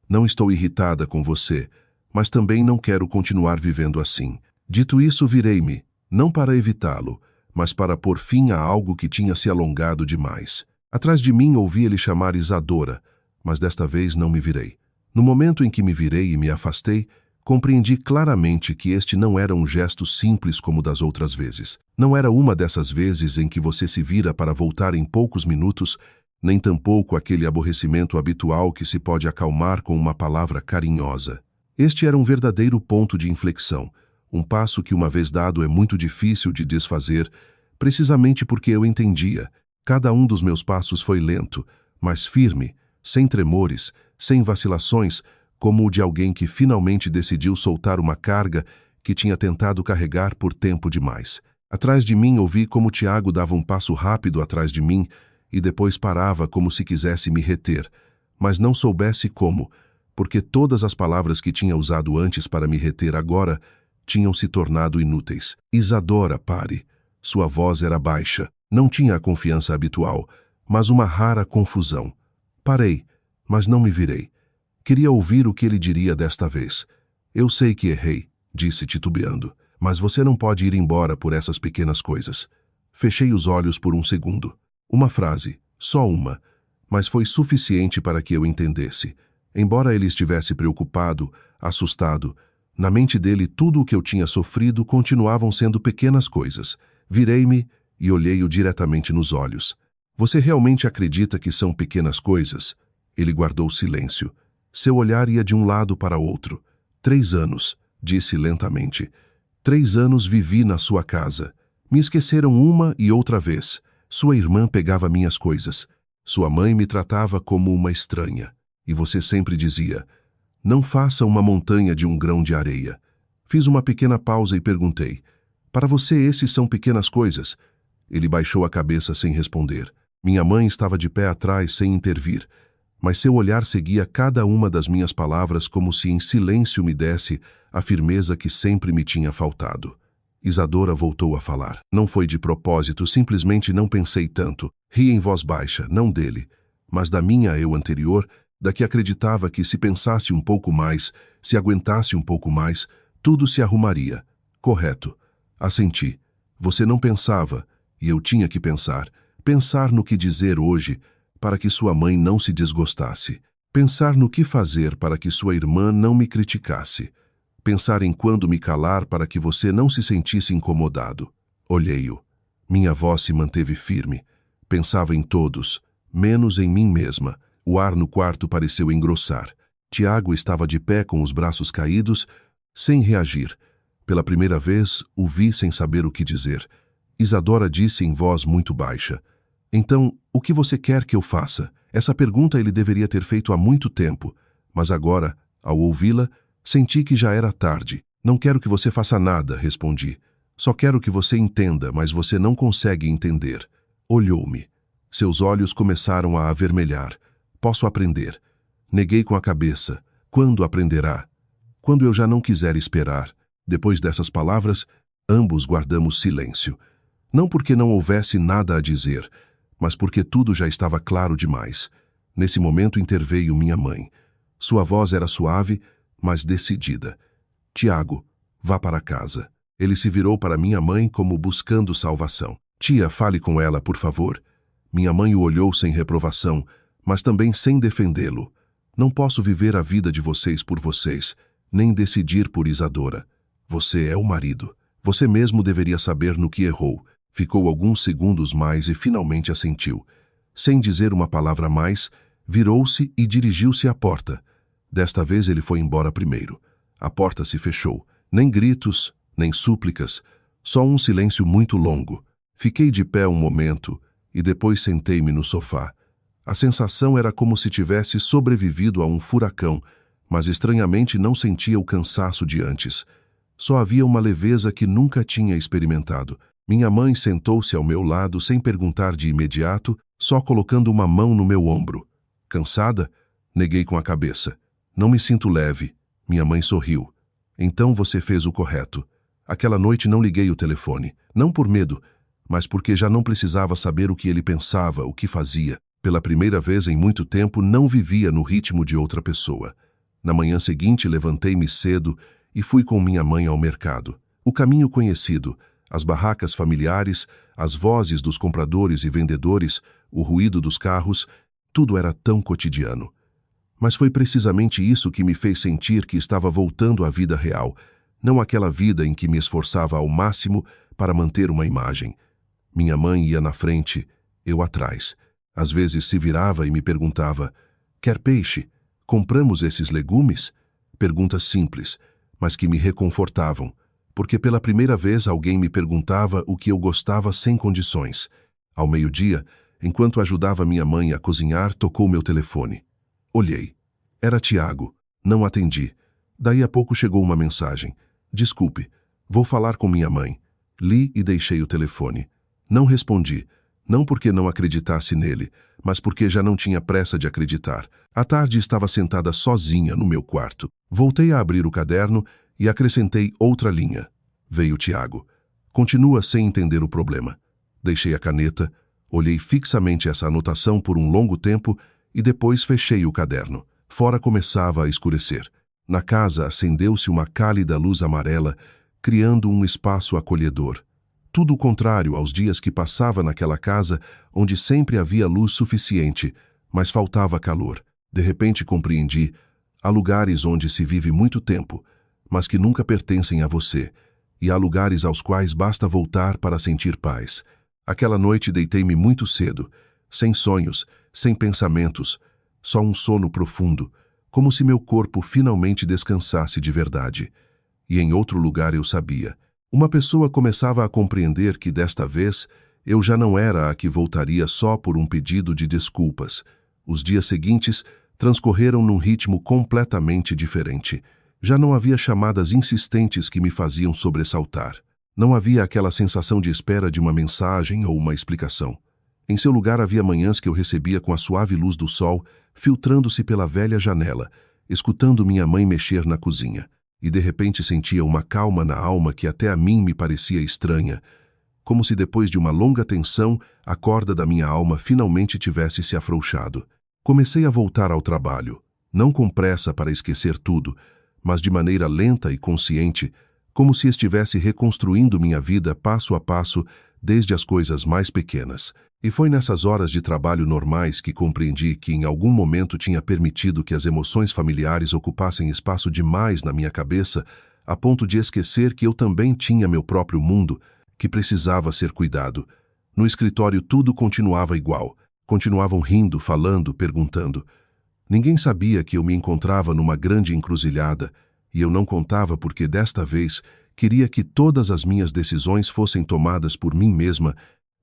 Não estou irritada com você, mas também não quero continuar vivendo assim. Dito isso, virei-me, não para evitá-lo, mas para pôr fim a algo que tinha se alongado demais. Atrás de mim ouvi ele chamar Isadora, mas desta vez não me virei. No momento em que me virei e me afastei, compreendi claramente que este não era um gesto simples como das outras vezes. Não era uma dessas vezes em que você se vira para voltar em poucos minutos, nem tampouco aquele aborrecimento habitual que se pode acalmar com uma palavra carinhosa. Este era um verdadeiro ponto de inflexão, um passo que uma vez dado é muito difícil de desfazer, precisamente porque eu entendia. Cada um dos meus passos foi lento, mas firme, sem tremores, sem vacilações, como o de alguém que finalmente decidiu soltar uma carga que tinha tentado carregar por tempo demais. Atrás de mim ouvi como Tiago dava um passo rápido atrás de mim e depois parava como se quisesse me reter, mas não soubesse como, porque todas as palavras que tinha usado antes para me reter agora tinham se tornado inúteis. Isadora, pare. Sua voz era baixa, não tinha a confiança habitual, mas uma rara confusão. Parei, mas não me virei. Queria ouvir o que ele diria desta vez. Eu sei que errei, disse titubeando, mas você não pode ir embora por essas pequenas coisas. Fechei os olhos por um segundo. Uma frase, só uma, mas foi suficiente para que eu entendesse. Embora ele estivesse preocupado, assustado, na mente dele tudo o que eu tinha sofrido continuavam sendo pequenas coisas. Virei-me e olhei-o diretamente nos olhos. Você realmente acredita que são pequenas coisas? Ele guardou silêncio. Seu olhar ia de um lado para outro. 3 anos, disse lentamente. 3 anos vivi na sua casa. Me esqueceram uma e outra vez. Sua irmã pegava minhas coisas. Sua mãe me tratava como uma estranha. E você sempre dizia: não faça uma montanha de um grão de areia. Fiz uma pequena pausa e perguntei: para você esses são pequenas coisas? Ele baixou a cabeça sem responder. Minha mãe estava de pé atrás sem intervir, mas seu olhar seguia cada uma das minhas palavras como se em silêncio me desse a firmeza que sempre me tinha faltado. Isadora voltou a falar. Não foi de propósito, simplesmente não pensei tanto. Ri em voz baixa, não dele, mas da minha eu anterior, da que acreditava que se pensasse um pouco mais, se aguentasse um pouco mais, tudo se arrumaria. Correto. Assenti. Você não pensava, e eu tinha que pensar. Pensar no que dizer hoje, para que sua mãe não se desgostasse. Pensar no que fazer para que sua irmã não me criticasse. Pensar em quando me calar para que você não se sentisse incomodado. Olhei-o. Minha voz se manteve firme. Pensava em todos, menos em mim mesma. O ar no quarto pareceu engrossar. Tiago estava de pé com os braços caídos, sem reagir. Pela primeira vez, o vi sem saber o que dizer. Isadora disse em voz muito baixa: "Então, o que você quer que eu faça?" Essa pergunta ele deveria ter feito há muito tempo, mas agora, ao ouvi-la, senti que já era tarde. "Não quero que você faça nada", respondi. "Só quero que você entenda, mas você não consegue entender." Olhou-me. Seus olhos começaram a avermelhar. "Posso aprender." Neguei com a cabeça. "Quando aprenderá?" "Quando eu já não quiser esperar." Depois dessas palavras, ambos guardamos silêncio. Não porque não houvesse nada a dizer, mas porque tudo já estava claro demais. Nesse momento interveio minha mãe. Sua voz era suave, mas decidida. "Tiago, vá para casa." Ele se virou para minha mãe como buscando salvação. "Tia, fale com ela, por favor." Minha mãe o olhou sem reprovação, mas também sem defendê-lo. "Não posso viver a vida de vocês por vocês, nem decidir por Isadora. Você é o marido. Você mesmo deveria saber no que errou." Ficou alguns segundos mais e finalmente assentiu. Sem dizer uma palavra mais, virou-se e dirigiu-se à porta. Desta vez ele foi embora primeiro. A porta se fechou. Nem gritos, nem súplicas, só um silêncio muito longo. Fiquei de pé um momento e depois sentei-me no sofá. A sensação era como se tivesse sobrevivido a um furacão, mas estranhamente não sentia o cansaço de antes. Só havia uma leveza que nunca tinha experimentado. Minha mãe sentou-se ao meu lado sem perguntar de imediato, só colocando uma mão no meu ombro. "Cansada?" Neguei com a cabeça. "Não me sinto leve." Minha mãe sorriu. "Então você fez o correto. Aquela noite não liguei o telefone, não por medo, mas porque já não precisava saber o que ele pensava, o que fazia. Pela primeira vez em muito tempo não vivia no ritmo de outra pessoa. Na manhã seguinte levantei-me cedo e fui com minha mãe ao mercado. O caminho conhecido, as barracas familiares, as vozes dos compradores e vendedores, o ruído dos carros, tudo era tão cotidiano. Mas foi precisamente isso que me fez sentir que estava voltando à vida real, não aquela vida em que me esforçava ao máximo para manter uma imagem. Minha mãe ia na frente, eu atrás. Às vezes se virava e me perguntava: "Quer peixe? Compramos esses legumes?" Perguntas simples, mas que me reconfortavam, porque pela primeira vez alguém me perguntava o que eu gostava sem condições. Ao meio-dia, enquanto ajudava minha mãe a cozinhar, tocou meu telefone. Olhei. Era Tiago. Não atendi. Daí a pouco chegou uma mensagem: "Desculpe, vou falar com minha mãe." Li e deixei o telefone. Não respondi, não porque não acreditasse nele, mas porque já não tinha pressa de acreditar. À tarde estava sentada sozinha no meu quarto. Voltei a abrir o caderno e acrescentei outra linha. Veio Tiago. Continua sem entender o problema. Deixei a caneta, olhei fixamente essa anotação por um longo tempo e depois fechei o caderno. Fora começava a escurecer. Na casa acendeu-se uma cálida luz amarela, criando um espaço acolhedor. Tudo o contrário aos dias que passava naquela casa, onde sempre havia luz suficiente, mas faltava calor. De repente compreendi: há lugares onde se vive muito tempo, mas que nunca pertencem a você, e há lugares aos quais basta voltar para sentir paz. Aquela noite deitei-me muito cedo, sem sonhos, sem pensamentos, só um sono profundo, como se meu corpo finalmente descansasse de verdade. E em outro lugar eu sabia. Uma pessoa começava a compreender que desta vez eu já não era a que voltaria só por um pedido de desculpas. Os dias seguintes transcorreram num ritmo completamente diferente. Já não havia chamadas insistentes que me faziam sobressaltar. Não havia aquela sensação de espera de uma mensagem ou uma explicação. Em seu lugar havia manhãs que eu recebia com a suave luz do sol, filtrando-se pela velha janela, escutando minha mãe mexer na cozinha. E de repente sentia uma calma na alma que até a mim me parecia estranha, como se depois de uma longa tensão a corda da minha alma finalmente tivesse se afrouxado. Comecei a voltar ao trabalho, não com pressa para esquecer tudo, mas de maneira lenta e consciente, como se estivesse reconstruindo minha vida passo a passo, desde as coisas mais pequenas. E foi nessas horas de trabalho normais que compreendi que em algum momento tinha permitido que as emoções familiares ocupassem espaço demais na minha cabeça, a ponto de esquecer que eu também tinha meu próprio mundo, que precisava ser cuidado. No escritório tudo continuava igual. Continuavam rindo, falando, perguntando. Ninguém sabia que eu me encontrava numa grande encruzilhada, e eu não contava porque desta vez queria que todas as minhas decisões fossem tomadas por mim mesma,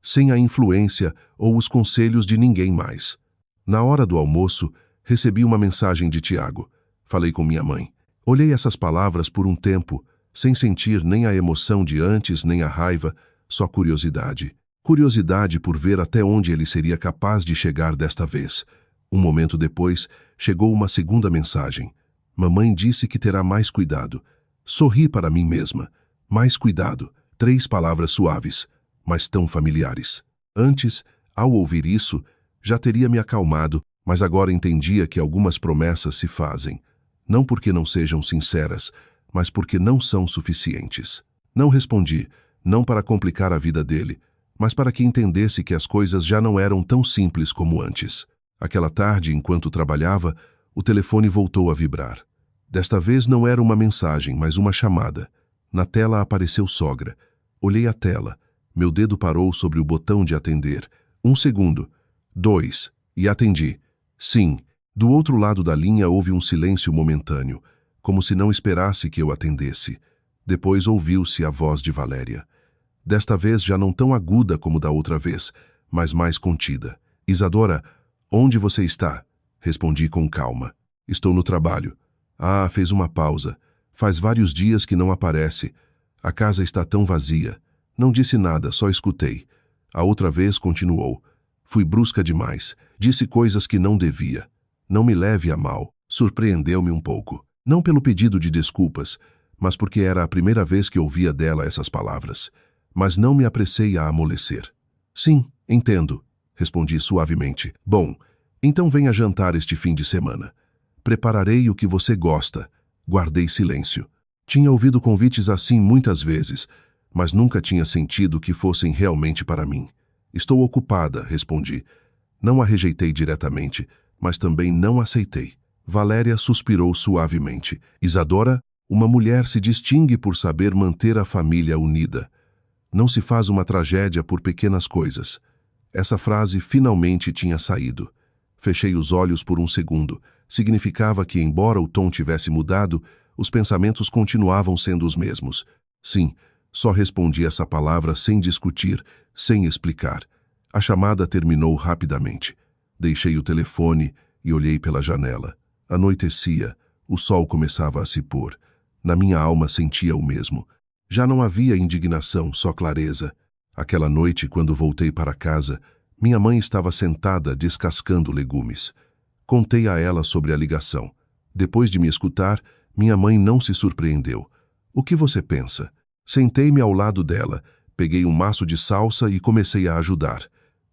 sem a influência ou os conselhos de ninguém mais. Na hora do almoço, recebi uma mensagem de Tiago. Falei com minha mãe. Olhei essas palavras por um tempo, sem sentir nem a emoção de antes, nem a raiva, só curiosidade. Curiosidade por ver até onde ele seria capaz de chegar desta vez. Um momento depois, chegou uma segunda mensagem. Mamãe disse que terá mais cuidado. Sorri para mim mesma. Mais cuidado. 3 palavras suaves, mas tão familiares. Antes, ao ouvir isso, já teria me acalmado, mas agora entendia que algumas promessas se fazem, não porque não sejam sinceras, mas porque não são suficientes. Não respondi, não para complicar a vida dele, mas para que entendesse que as coisas já não eram tão simples como antes. Aquela tarde, enquanto trabalhava, o telefone voltou a vibrar. Desta vez não era uma mensagem, mas uma chamada. Na tela apareceu sogra. Olhei a tela. Meu dedo parou sobre o botão de atender. 1 segundo. 2. E atendi. Sim. Do outro lado da linha houve um silêncio momentâneo, como se não esperasse que eu atendesse. Depois ouviu-se a voz de Valéria. Desta vez já não tão aguda como da outra vez, mas mais contida. Isadora, onde você está? Respondi com calma. Estou no trabalho. Ah, fez uma pausa. Faz vários dias que não aparece. A casa está tão vazia. Não disse nada, só escutei. A outra vez continuou. Fui brusca demais. Disse coisas que não devia. Não me leve a mal. Surpreendeu-me um pouco. Não pelo pedido de desculpas, mas porque era a primeira vez que ouvia dela essas palavras. Mas não me apressei a amolecer. Sim, entendo, respondi suavemente. Bom, então venha jantar este fim de semana. Prepararei o que você gosta. Guardei silêncio. Tinha ouvido convites assim muitas vezes, mas nunca tinha sentido que fossem realmente para mim. Estou ocupada, respondi. Não a rejeitei diretamente, mas também não aceitei. Valéria suspirou suavemente. Isadora, uma mulher se distingue por saber manter a família unida. Não se faz uma tragédia por pequenas coisas. Essa frase finalmente tinha saído. Fechei os olhos por um segundo. Significava que, embora o tom tivesse mudado, os pensamentos continuavam sendo os mesmos. Sim, só respondi essa palavra sem discutir, sem explicar. A chamada terminou rapidamente. Deixei o telefone e olhei pela janela. Anoitecia, o sol começava a se pôr. Na minha alma sentia o mesmo. Já não havia indignação, só clareza. Aquela noite, quando voltei para casa, minha mãe estava sentada descascando legumes. Contei a ela sobre a ligação. Depois de me escutar, minha mãe não se surpreendeu. O que você pensa? Sentei-me ao lado dela, peguei um maço de salsa e comecei a ajudar.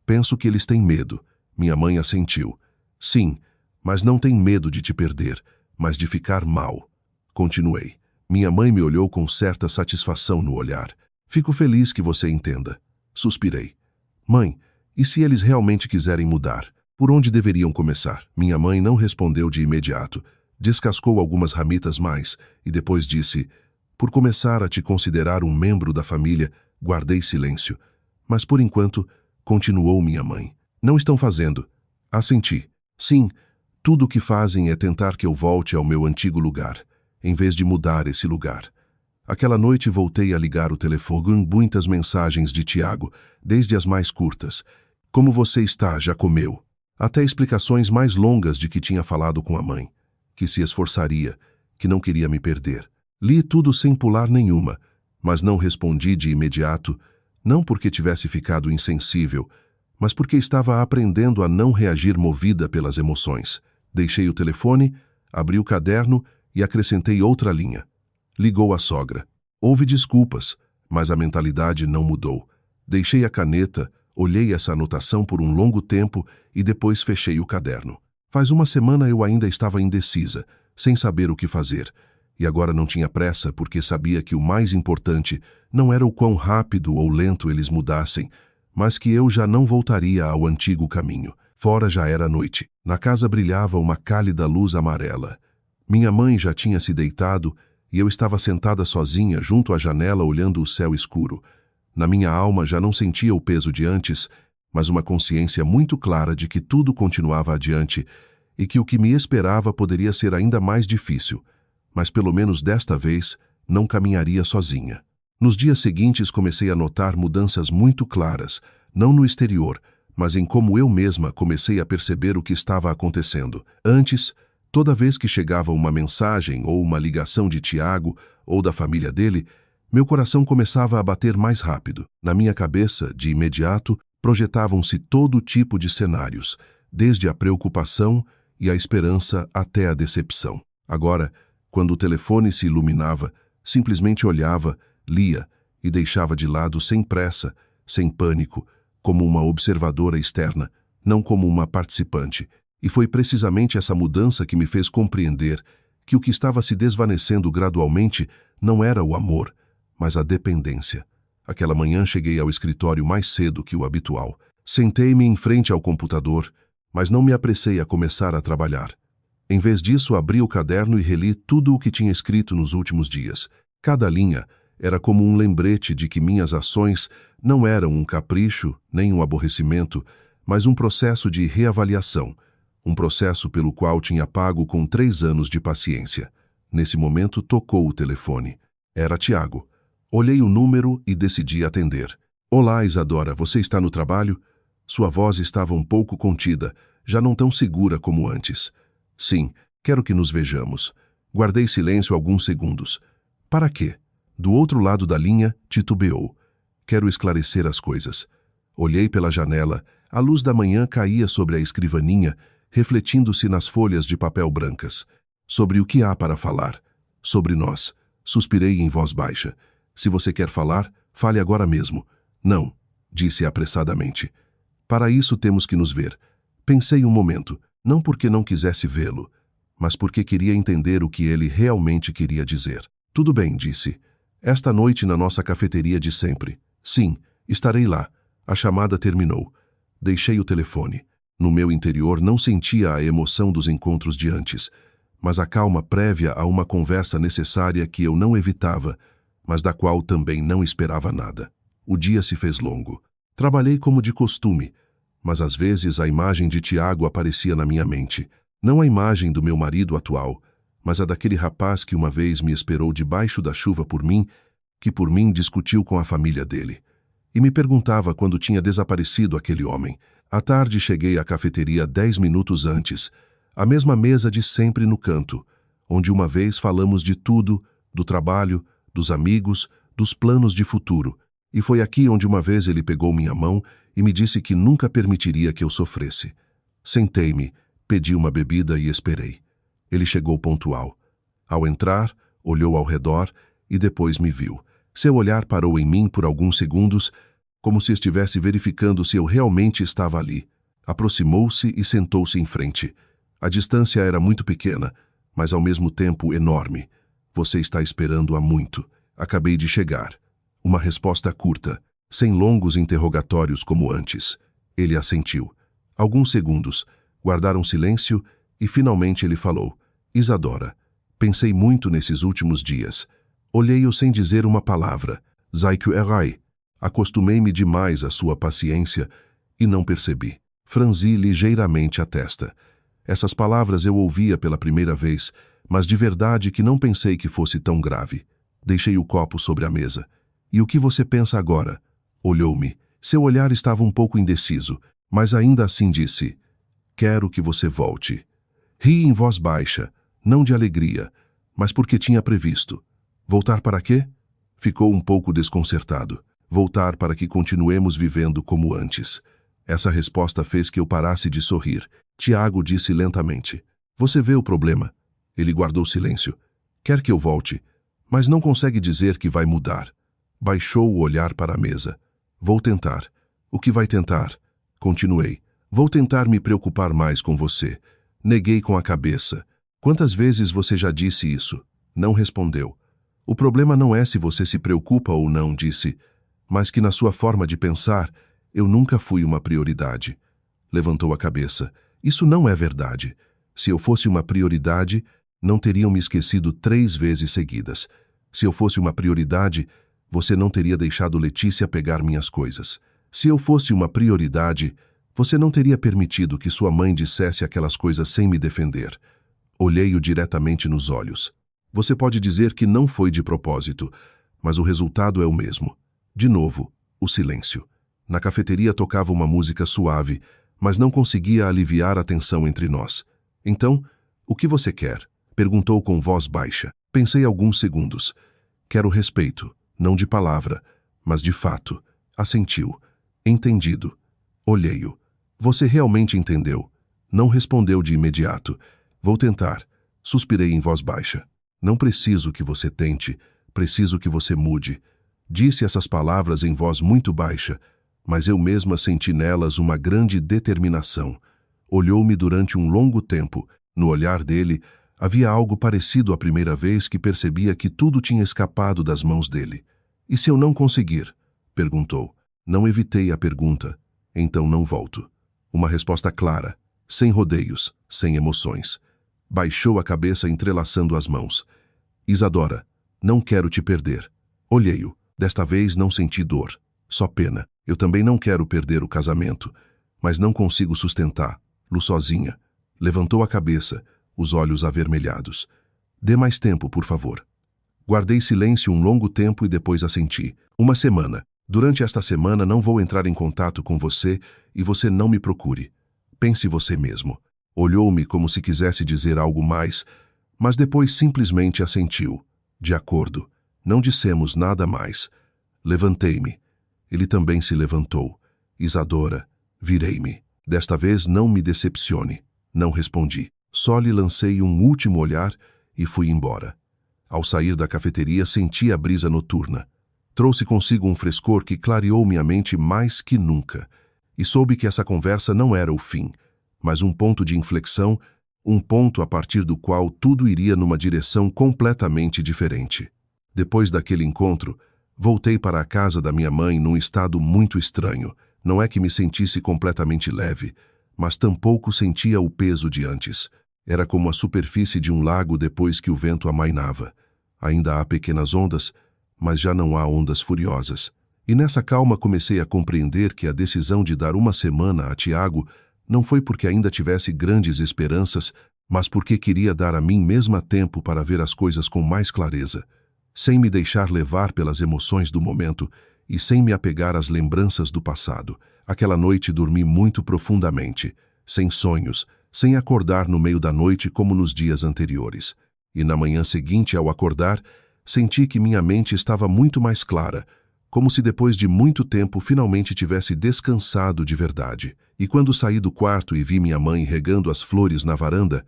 Penso que eles têm medo. Minha mãe assentiu. Sim, mas não tem medo de te perder, mas de ficar mal. Continuei. Minha mãe me olhou com certa satisfação no olhar. Fico feliz que você entenda. Suspirei. Mãe, e se eles realmente quiserem mudar? Por onde deveriam começar? Minha mãe não respondeu de imediato. Descascou algumas ramitas mais e depois disse: por começar a te considerar um membro da família, guardei silêncio. Mas por enquanto, continuou minha mãe. Não estão fazendo. Assenti. Sim, tudo o que fazem é tentar que eu volte ao meu antigo lugar, em vez de mudar esse lugar. Aquela noite voltei a ligar o telefone, muitas mensagens de Tiago, desde as mais curtas. Como você está? Já comeu? Até explicações mais longas de que tinha falado com a mãe, que se esforçaria, que não queria me perder. Li tudo sem pular nenhuma, mas não respondi de imediato, não porque tivesse ficado insensível, mas porque estava aprendendo a não reagir movida pelas emoções. Deixei o telefone, abri o caderno e acrescentei outra linha. Ligou a sogra. Houve desculpas, mas a mentalidade não mudou. Deixei a caneta, olhei essa anotação por um longo tempo e depois fechei o caderno. Faz uma semana eu ainda estava indecisa, sem saber o que fazer. E agora não tinha pressa porque sabia que o mais importante não era o quão rápido ou lento eles mudassem, mas que eu já não voltaria ao antigo caminho. Fora já era noite. Na casa brilhava uma cálida luz amarela. Minha mãe já tinha se deitado e eu estava sentada sozinha junto à janela olhando o céu escuro. Na minha alma já não sentia o peso de antes, mas uma consciência muito clara de que tudo continuava adiante e que o que me esperava poderia ser ainda mais difícil, mas pelo menos desta vez não caminharia sozinha. Nos dias seguintes comecei a notar mudanças muito claras, não no exterior, mas em como eu mesma comecei a perceber o que estava acontecendo. Antes, toda vez que chegava uma mensagem ou uma ligação de Tiago ou da família dele, meu coração começava a bater mais rápido. Na minha cabeça, de imediato, projetavam-se todo tipo de cenários, desde a preocupação e a esperança até a decepção. Agora, quando o telefone se iluminava, simplesmente olhava, lia e deixava de lado sem pressa, sem pânico, como uma observadora externa, não como uma participante. E foi precisamente essa mudança que me fez compreender que o que estava se desvanecendo gradualmente não era o amor, mas a dependência. Aquela manhã cheguei ao escritório mais cedo que o habitual. Sentei-me em frente ao computador, mas não me apressei a começar a trabalhar. Em vez disso, abri o caderno e reli tudo o que tinha escrito nos últimos dias. Cada linha era como um lembrete de que minhas ações não eram um capricho nem um aborrecimento, mas um processo de reavaliação, um processo pelo qual tinha pago com 3 anos de paciência. Nesse momento, tocou o telefone. Era Tiago. Olhei o número e decidi atender. Olá, Isadora, você está no trabalho? Sua voz estava um pouco contida, já não tão segura como antes. Sim, quero que nos vejamos. Guardei silêncio alguns segundos. Para quê? Do outro lado da linha, titubeou. Quero esclarecer as coisas. Olhei pela janela. A luz da manhã caía sobre a escrivaninha, refletindo-se nas folhas de papel brancas. Sobre o que há para falar? Sobre nós. Suspirei em voz baixa. Se você quer falar, fale agora mesmo. Não, disse apressadamente. Para isso temos que nos ver. Pensei um momento, não porque não quisesse vê-lo, mas porque queria entender o que ele realmente queria dizer. Tudo bem, disse. Esta noite na nossa cafeteria de sempre. Sim, estarei lá. A chamada terminou. Deixei o telefone. No meu interior não sentia a emoção dos encontros de antes, mas a calma prévia a uma conversa necessária que eu não evitava, mas da qual também não esperava nada. O dia se fez longo. Trabalhei como de costume, mas às vezes a imagem de Tiago aparecia na minha mente. Não a imagem do meu marido atual, mas a daquele rapaz que uma vez me esperou debaixo da chuva por mim, que por mim discutiu com a família dele. E me perguntava quando tinha desaparecido aquele homem. À tarde cheguei à cafeteria 10 minutos antes, a mesma mesa de sempre no canto, onde uma vez falamos de tudo, do trabalho, dos amigos, dos planos de futuro. E foi aqui onde uma vez ele pegou minha mão e me disse que nunca permitiria que eu sofresse. Sentei-me, pedi uma bebida e esperei. Ele chegou pontual. Ao entrar, olhou ao redor e depois me viu. Seu olhar parou em mim por alguns segundos, como se estivesse verificando se eu realmente estava ali. Aproximou-se e sentou-se em frente. A distância era muito pequena, mas ao mesmo tempo enorme. Você está esperando há muito. Acabei de chegar. Uma resposta curta, sem longos interrogatórios como antes. Ele assentiu. Alguns segundos, guardaram silêncio e finalmente ele falou. Isadora, pensei muito nesses últimos dias. Olhei-o sem dizer uma palavra. Zaiku Erai. Acostumei-me demais à sua paciência e não percebi. Franzi ligeiramente a testa. Essas palavras eu ouvia pela primeira vez, mas de verdade que não pensei que fosse tão grave. Deixei o copo sobre a mesa. E o que você pensa agora? Olhou-me. Seu olhar estava um pouco indeciso, mas ainda assim disse: quero que você volte. Ri em voz baixa, não de alegria, mas porque tinha previsto. Voltar para quê? Ficou um pouco desconcertado. Voltar para que continuemos vivendo como antes. Essa resposta fez que eu parasse de sorrir. Tiago disse lentamente: você vê o problema. Ele guardou silêncio. Quer que eu volte, mas não consegue dizer que vai mudar. Baixou o olhar para a mesa. Vou tentar. O que vai tentar? Continuei. Vou tentar me preocupar mais com você. Neguei com a cabeça. Quantas vezes você já disse isso? Não respondeu. O problema não é se você se preocupa ou não, disse, mas que na sua forma de pensar, eu nunca fui uma prioridade. Levantou a cabeça. Isso não é verdade. Se eu fosse uma prioridade, Não teriam me esquecido 3 vezes seguidas. Se eu fosse uma prioridade, você não teria deixado Letícia pegar minhas coisas. Se eu fosse uma prioridade, você não teria permitido que sua mãe dissesse aquelas coisas sem me defender. Olhei-o diretamente nos olhos. Você pode dizer que não foi de propósito, mas o resultado é o mesmo. De novo, o silêncio. Na cafeteria tocava uma música suave, mas não conseguia aliviar a tensão entre nós. Então, o que você quer? Perguntou com voz baixa. Pensei alguns segundos. Quero respeito, não de palavra, mas de fato. Assentiu. Entendido. Olhei-o. Você realmente entendeu? Não respondeu de imediato. Vou tentar. Suspirei em voz baixa. Não preciso que você tente, preciso que você mude. Disse essas palavras em voz muito baixa, mas eu mesma senti nelas uma grande determinação. Olhou-me durante um longo tempo. No olhar dele, havia algo parecido à primeira vez que percebia que tudo tinha escapado das mãos dele. E se eu não conseguir? Perguntou. Não evitei a pergunta. Então não volto. Uma resposta clara, sem rodeios, sem emoções. Baixou a cabeça entrelaçando as mãos. Isadora, não quero te perder. Olhei-o. Desta vez não senti dor, só pena. Eu também não quero perder o casamento, mas não consigo sustentá-lo sozinha. Levantou a cabeça, os olhos avermelhados. Dê mais tempo, por favor. Guardei silêncio um longo tempo e depois assenti. 1 semana. Durante esta semana não vou entrar em contato com você e você não me procure. Pense você mesmo. Olhou-me como se quisesse dizer algo mais, mas depois simplesmente assentiu. De acordo. Não dissemos nada mais. Levantei-me. Ele também se levantou. Isadora, virei-me. Desta vez não me decepcione. Não respondi. Só lhe lancei um último olhar e fui embora. Ao sair da cafeteria senti a brisa noturna. Trouxe consigo um frescor que clareou minha mente mais que nunca. E soube que essa conversa não era o fim, mas um ponto de inflexão, um ponto a partir do qual tudo iria numa direção completamente diferente. Depois daquele encontro, voltei para a casa da minha mãe num estado muito estranho. Não é que me sentisse completamente leve, mas tampouco sentia o peso de antes. Era como a superfície de um lago depois que o vento amainava. Ainda há pequenas ondas, mas já não há ondas furiosas. E nessa calma comecei a compreender que a decisão de dar 1 semana a Tiago não foi porque ainda tivesse grandes esperanças, mas porque queria dar a mim mesma tempo para ver as coisas com mais clareza, sem me deixar levar pelas emoções do momento e sem me apegar às lembranças do passado. Aquela noite dormi muito profundamente, sem sonhos, sem acordar no meio da noite como nos dias anteriores. E na manhã seguinte, ao acordar, senti que minha mente estava muito mais clara, como se depois de muito tempo finalmente tivesse descansado de verdade. E quando saí do quarto e vi minha mãe regando as flores na varanda,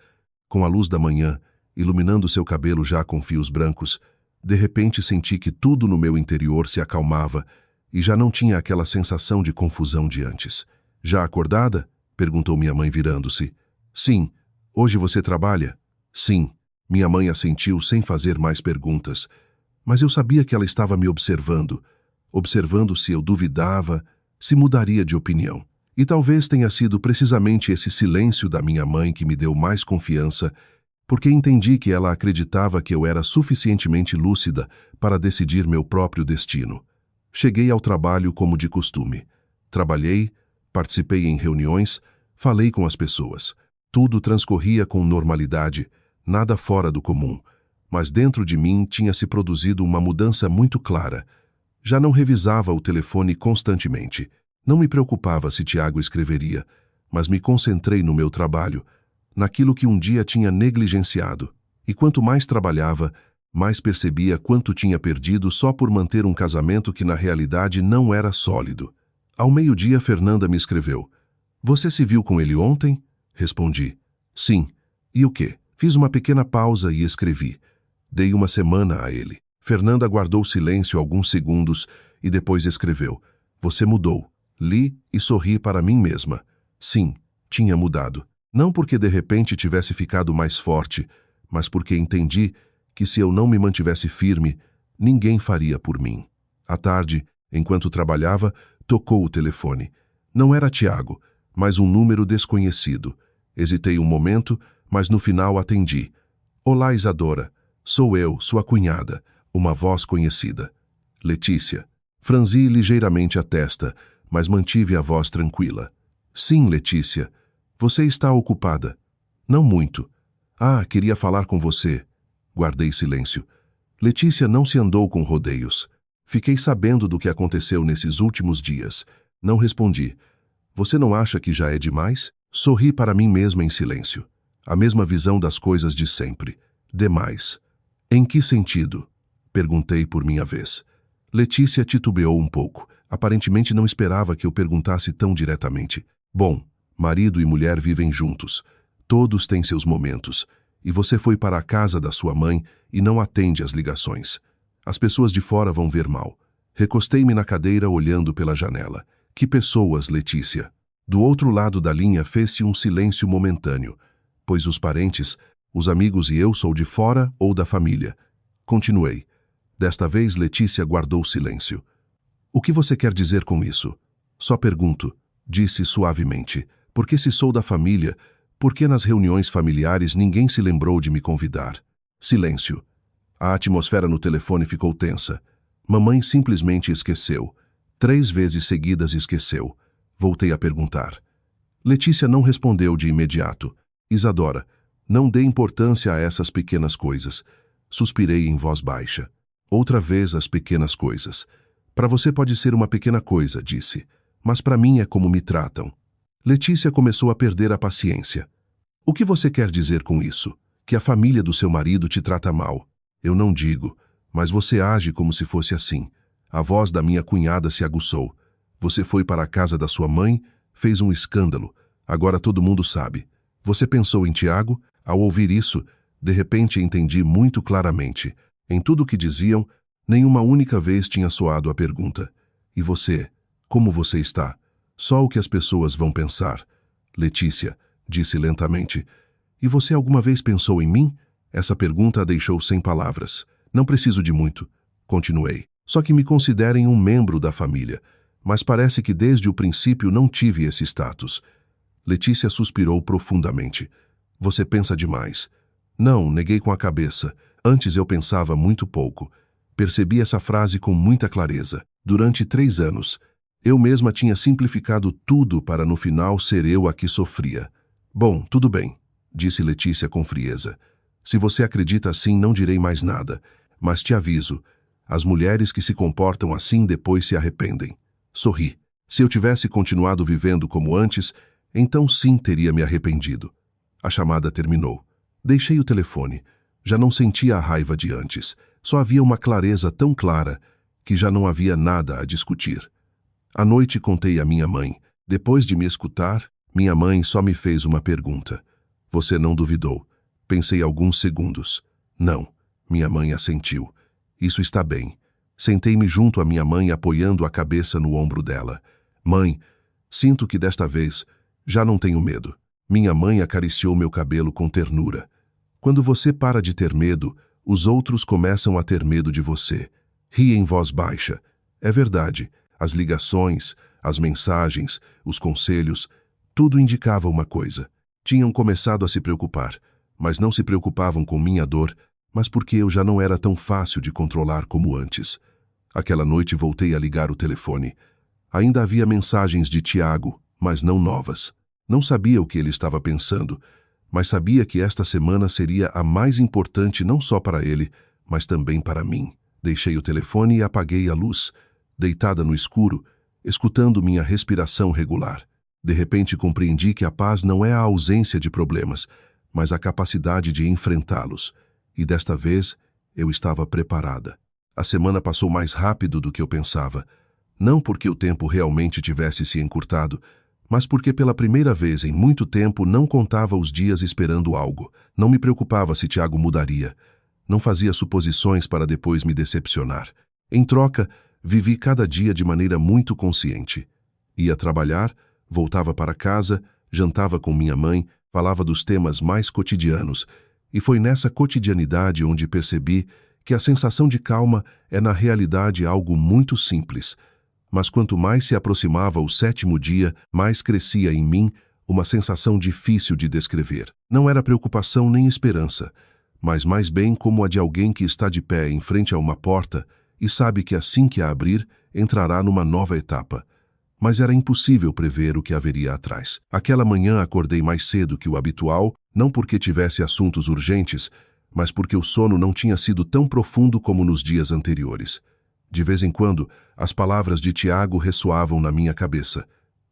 com a luz da manhã, iluminando seu cabelo já com fios brancos, de repente senti que tudo no meu interior se acalmava e já não tinha aquela sensação de confusão de antes. Já acordada? Perguntou minha mãe virando-se. Sim. Hoje você trabalha? Sim. Minha mãe assentiu sem fazer mais perguntas, mas eu sabia que ela estava me observando se eu duvidava, se mudaria de opinião. E talvez tenha sido precisamente esse silêncio da minha mãe que me deu mais confiança, porque entendi que ela acreditava que eu era suficientemente lúcida para decidir meu próprio destino. Cheguei ao trabalho como de costume. Trabalhei, participei em reuniões, falei com as pessoas. Tudo transcorria com normalidade, nada fora do comum. Mas dentro de mim tinha se produzido uma mudança muito clara. Já não revisava o telefone constantemente. Não me preocupava se Tiago escreveria, mas me concentrei no meu trabalho, naquilo que um dia tinha negligenciado. E quanto mais trabalhava, mais percebia quanto tinha perdido só por manter um casamento que na realidade não era sólido. Ao meio-dia, Fernanda me escreveu. Você se viu com ele ontem? Respondi. Sim. E o quê? Fiz uma pequena pausa e escrevi. Dei 1 semana a ele. Fernanda guardou silêncio alguns segundos e depois escreveu. Você mudou. Li e sorri para mim mesma. Sim, tinha mudado. Não porque de repente tivesse ficado mais forte, mas porque entendi que se eu não me mantivesse firme, ninguém faria por mim. À tarde, enquanto trabalhava, tocou o telefone. Não era Tiago, mas um número desconhecido. Hesitei um momento, mas no final atendi. Olá, Isadora. Sou eu, sua cunhada. Uma voz conhecida. Letícia. Franzi ligeiramente a testa, mas mantive a voz tranquila. Sim, Letícia. Você está ocupada? Não muito. Ah, queria falar com você. Guardei silêncio. Letícia não se andou com rodeios. Fiquei sabendo do que aconteceu nesses últimos dias. Não respondi. Você não acha que já é demais? Sorri para mim mesma em silêncio. A mesma visão das coisas de sempre. Demais. Em que sentido? Perguntei por minha vez. Letícia titubeou um pouco. Aparentemente não esperava que eu perguntasse tão diretamente. Bom, marido e mulher vivem juntos. Todos têm seus momentos. E você foi para a casa da sua mãe e não atende às ligações. As pessoas de fora vão ver mal. Recostei-me na cadeira olhando pela janela. Que pessoas, Letícia? Do outro lado da linha fez-se um silêncio momentâneo, pois os parentes, os amigos e eu sou de fora ou da família. Continuei. Desta vez Letícia guardou silêncio. O que você quer dizer com isso? Só pergunto, disse suavemente. Porque se sou da família, por que nas reuniões familiares ninguém se lembrou de me convidar? Silêncio. A atmosfera no telefone ficou tensa. Mamãe simplesmente esqueceu. 3 vezes seguidas esqueceu. Voltei a perguntar. Letícia não respondeu de imediato. Isadora, não dê importância a essas pequenas coisas. Suspirei em voz baixa. Outra vez as pequenas coisas. Para você pode ser uma pequena coisa, disse. Mas para mim é como me tratam. Letícia começou a perder a paciência. O que você quer dizer com isso? Que a família do seu marido te trata mal. Eu não digo, mas você age como se fosse assim. A voz da minha cunhada se aguçou. Você foi para a casa da sua mãe, fez um escândalo. Agora todo mundo sabe. Você pensou em Tiago? Ao ouvir isso, de repente entendi muito claramente. Em tudo o que diziam, nenhuma única vez tinha soado a pergunta. E você? Como você está? Só o que as pessoas vão pensar. Letícia, disse lentamente. E você alguma vez pensou em mim? Essa pergunta a deixou sem palavras. Não preciso de muito. Continuei. Só que me considerem um membro da família. Mas parece que desde o princípio não tive esse status. Letícia suspirou profundamente. Você pensa demais. Não, neguei com a cabeça. Antes eu pensava muito pouco. Percebi essa frase com muita clareza. Durante 3 anos, eu mesma tinha simplificado tudo para no final ser eu a que sofria. Bom, tudo bem, disse Letícia com frieza. Se você acredita assim, não direi mais nada. Mas te aviso, as mulheres que se comportam assim depois se arrependem. Sorri. Se eu tivesse continuado vivendo como antes, então sim teria me arrependido. A chamada terminou. Deixei o telefone. Já não sentia a raiva de antes. Só havia uma clareza tão clara que já não havia nada a discutir. À noite contei à minha mãe. Depois de me escutar, minha mãe só me fez uma pergunta. Você não duvidou? Pensei alguns segundos. Não. Minha mãe assentiu. Isso está bem. Sentei-me junto à minha mãe apoiando a cabeça no ombro dela. Mãe, sinto que desta vez já não tenho medo. Minha mãe acariciou meu cabelo com ternura. Quando você para de ter medo, os outros começam a ter medo de você. Ri em voz baixa. É verdade. As ligações, as mensagens, os conselhos, tudo indicava uma coisa. Tinham começado a se preocupar, mas não se preocupavam com minha dor, mas porque eu já não era tão fácil de controlar como antes. Aquela noite voltei a ligar o telefone. Ainda havia mensagens de Tiago, mas não novas. Não sabia o que ele estava pensando, mas sabia que esta semana seria a mais importante não só para ele, mas também para mim. Deixei o telefone e apaguei a luz, deitada no escuro, escutando minha respiração regular. De repente compreendi que a paz não é a ausência de problemas, mas a capacidade de enfrentá-los. E desta vez, eu estava preparada. A semana passou mais rápido do que eu pensava. Não porque o tempo realmente tivesse se encurtado, mas porque pela primeira vez em muito tempo não contava os dias esperando algo. Não me preocupava se Tiago mudaria. Não fazia suposições para depois me decepcionar. Em troca, vivi cada dia de maneira muito consciente. Ia trabalhar, voltava para casa, jantava com minha mãe, falava dos temas mais cotidianos, e foi nessa cotidianidade onde percebi que a sensação de calma é na realidade algo muito simples. Mas quanto mais se aproximava o 7º dia, mais crescia em mim uma sensação difícil de descrever. Não era preocupação nem esperança, mas mais bem como a de alguém que está de pé em frente a uma porta e sabe que assim que a abrir, entrará numa nova etapa. Mas era impossível prever o que haveria atrás. Aquela manhã acordei mais cedo que o habitual, não porque tivesse assuntos urgentes, mas porque o sono não tinha sido tão profundo como nos dias anteriores. De vez em quando, as palavras de Tiago ressoavam na minha cabeça.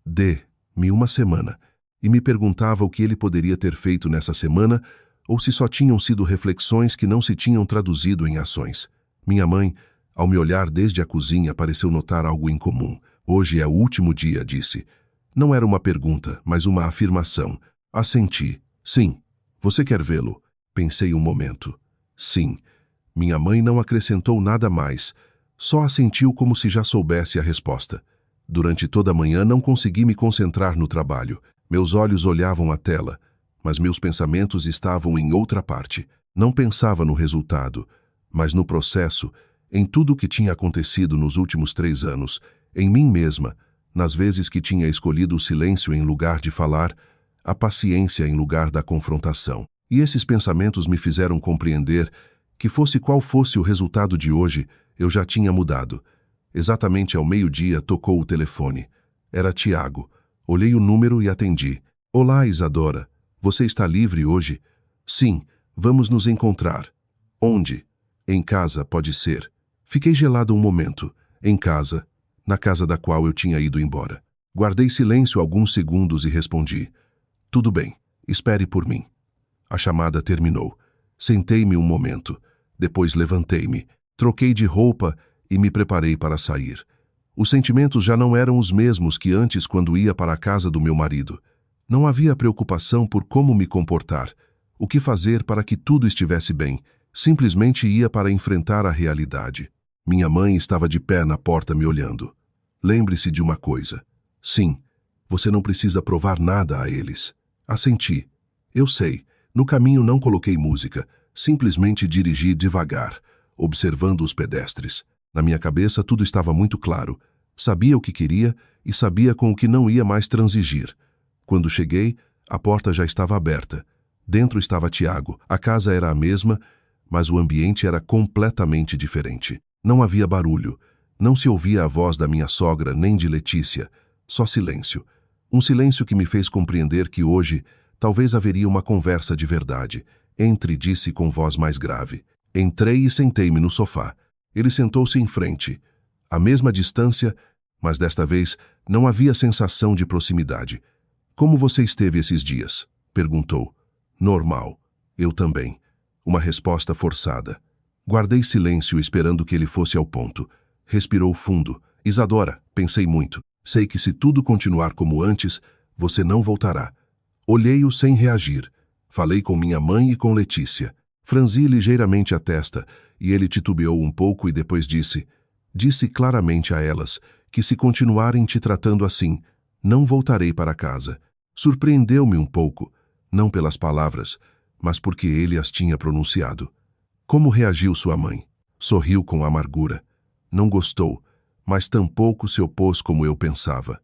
Dê-me uma semana. E me perguntava o que ele poderia ter feito nessa semana, ou se só tinham sido reflexões que não se tinham traduzido em ações. Minha mãe, ao me olhar desde a cozinha, pareceu notar algo incomum. Hoje é o último dia, disse. Não era uma pergunta, mas uma afirmação. Assenti. Sim. Você quer vê-lo? Pensei um momento. Sim. Minha mãe não acrescentou nada mais. Só assentiu como se já soubesse a resposta. Durante toda a manhã não consegui me concentrar no trabalho. Meus olhos olhavam a tela, mas meus pensamentos estavam em outra parte. Não pensava no resultado, mas no processo, em tudo o que tinha acontecido nos últimos 3 anos, em mim mesma, nas vezes que tinha escolhido o silêncio em lugar de falar, a paciência em lugar da confrontação. E esses pensamentos me fizeram compreender que fosse qual fosse o resultado de hoje, eu já tinha mudado. Exatamente ao meio-dia tocou o telefone. Era Tiago. Olhei o número e atendi. Olá, Isadora. Você está livre hoje? Sim, vamos nos encontrar. Onde? Em casa, pode ser. Fiquei gelado um momento. Em casa, na casa da qual eu tinha ido embora. Guardei silêncio alguns segundos e respondi. Tudo bem, espere por mim. A chamada terminou. Sentei-me um momento. Depois levantei-me. Troquei de roupa e me preparei para sair. Os sentimentos já não eram os mesmos que antes quando ia para a casa do meu marido. Não havia preocupação por como me comportar, o que fazer para que tudo estivesse bem. Simplesmente ia para enfrentar a realidade. Minha mãe estava de pé na porta me olhando. Lembre-se de uma coisa. Sim, você não precisa provar nada a eles. Assenti. Eu sei. No caminho não coloquei música. Simplesmente dirigi devagar, observando os pedestres. Na minha cabeça tudo estava muito claro. Sabia o que queria e sabia com o que não ia mais transigir. Quando cheguei, a porta já estava aberta. Dentro estava Tiago. A casa era a mesma, mas o ambiente era completamente diferente. Não havia barulho. Não se ouvia a voz da minha sogra nem de Letícia. Só silêncio. Um silêncio que me fez compreender que hoje talvez haveria uma conversa de verdade. Entre, disse com voz mais grave. Entrei e sentei-me no sofá. Ele sentou-se em frente. A mesma distância, mas desta vez não havia sensação de proximidade. Como você esteve esses dias? Perguntou. Normal. Eu também. Uma resposta forçada. Guardei silêncio esperando que ele fosse ao ponto. Respirou fundo. Isadora, pensei muito. Sei que se tudo continuar como antes, você não voltará. Olhei-o sem reagir. Falei com minha mãe e com Letícia. Franzi ligeiramente a testa, e ele titubeou um pouco e depois disse claramente a elas que se continuarem te tratando assim, não voltarei para casa. Surpreendeu-me um pouco, não pelas palavras, mas porque ele as tinha pronunciado. Como reagiu sua mãe? Sorriu com amargura. Não gostou, mas tampouco se opôs como eu pensava.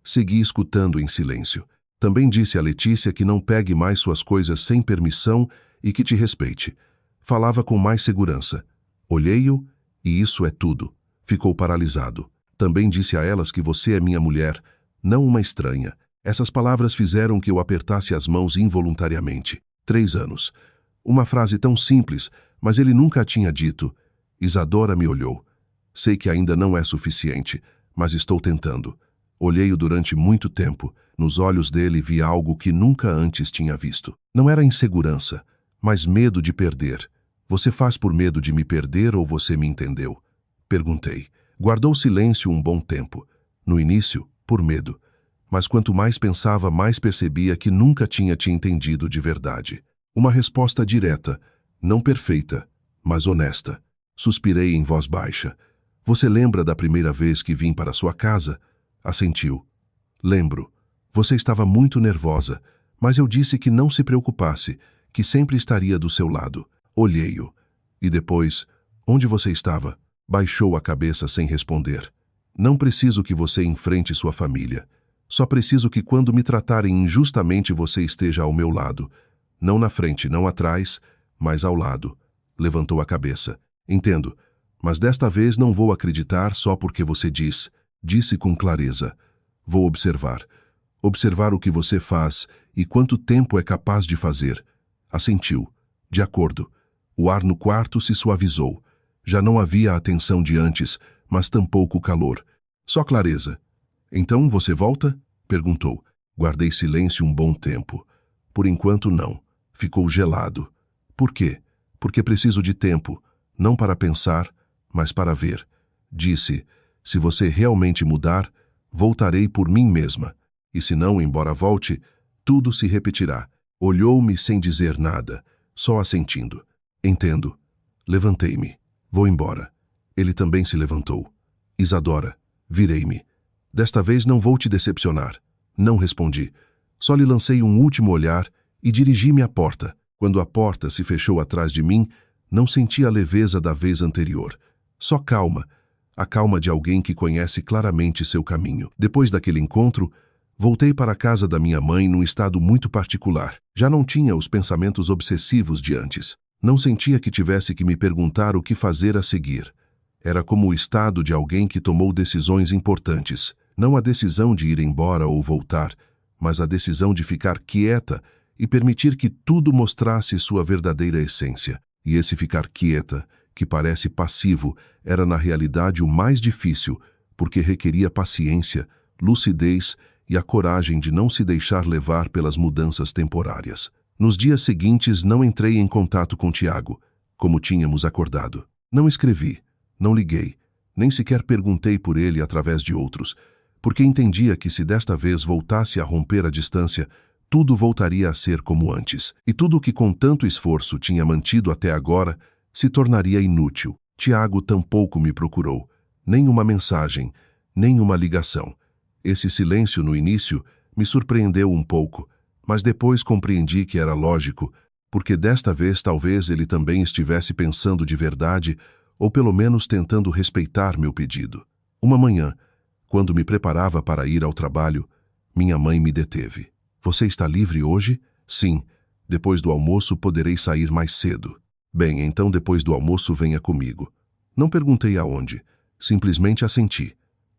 Segui escutando em silêncio. Também disse a Letícia que não pegue mais suas coisas sem permissão e que te respeite. Falava com mais segurança. Olhei-o, e isso é tudo. Ficou paralisado. Também disse a elas que você é minha mulher, não uma estranha. Essas palavras fizeram que eu apertasse as mãos involuntariamente. 3 anos. Uma frase tão simples, mas ele nunca a tinha dito. Isadora me olhou. Sei que ainda não é suficiente, mas estou tentando. Olhei-o durante muito tempo. Nos olhos dele vi algo que nunca antes tinha visto. Não era insegurança, mas medo de perder. Você faz por medo de me perder ou você me entendeu? Perguntei. Guardou silêncio um bom tempo. No início, por medo. Mas quanto mais pensava, mais percebia que nunca tinha te entendido de verdade. Uma resposta direta, não perfeita, mas honesta. Suspirei em voz baixa. Você lembra da primeira vez que vim para sua casa? Assentiu. Lembro. Você estava muito nervosa, mas eu disse que não se preocupasse, que sempre estaria do seu lado. Olhei-o. E depois, onde você estava? Baixou a cabeça sem responder. Não preciso que você enfrente sua família. Só preciso que quando me tratarem injustamente você esteja ao meu lado. Não na frente, não atrás, mais ao lado. Levantou a cabeça. Entendo, mas desta vez não vou acreditar só porque você diz. Disse com clareza. Vou observar. Observar o que você faz e quanto tempo é capaz de fazer. Assentiu. De acordo. O ar no quarto se suavizou. Já não havia a tensão de antes, mas tampouco o calor. Só clareza. Então você volta? Perguntou. Guardei silêncio um bom tempo. Por enquanto não. Ficou gelado. Por quê? Porque preciso de tempo, não para pensar, mas para ver. Disse, se você realmente mudar, voltarei por mim mesma. E se não, embora volte, tudo se repetirá. Olhou-me sem dizer nada, só assentindo. Entendo. Levantei-me. Vou embora. Ele também se levantou. Isadora, virei-me. Desta vez não vou te decepcionar. Não respondi. Só lhe lancei um último olhar e dirigi-me à porta. Quando a porta se fechou atrás de mim, não senti a leveza da vez anterior. Só calma. A calma de alguém que conhece claramente seu caminho. Depois daquele encontro, voltei para a casa da minha mãe num estado muito particular. Já não tinha os pensamentos obsessivos de antes. Não sentia que tivesse que me perguntar o que fazer a seguir. Era como o estado de alguém que tomou decisões importantes. Não a decisão de ir embora ou voltar, mas a decisão de ficar quieta e permitir que tudo mostrasse sua verdadeira essência. E esse ficar quieta, que parece passivo, era na realidade o mais difícil, porque requeria paciência, lucidez e a coragem de não se deixar levar pelas mudanças temporárias. Nos dias seguintes não entrei em contato com Tiago, como tínhamos acordado. Não escrevi, não liguei, nem sequer perguntei por ele através de outros, porque entendia que se desta vez voltasse a romper a distância, tudo voltaria a ser como antes. E tudo o que com tanto esforço tinha mantido até agora se tornaria inútil. Tiago tampouco me procurou, nem uma mensagem, nem uma ligação. Esse silêncio no início me surpreendeu um pouco, mas depois compreendi que era lógico, porque desta vez talvez ele também estivesse pensando de verdade, ou pelo menos tentando respeitar meu pedido. Uma manhã, quando me preparava para ir ao trabalho, minha mãe me deteve. Você está livre hoje? Sim. Depois do almoço poderei sair mais cedo. Bem, então depois do almoço venha comigo. Não perguntei aonde, simplesmente assenti.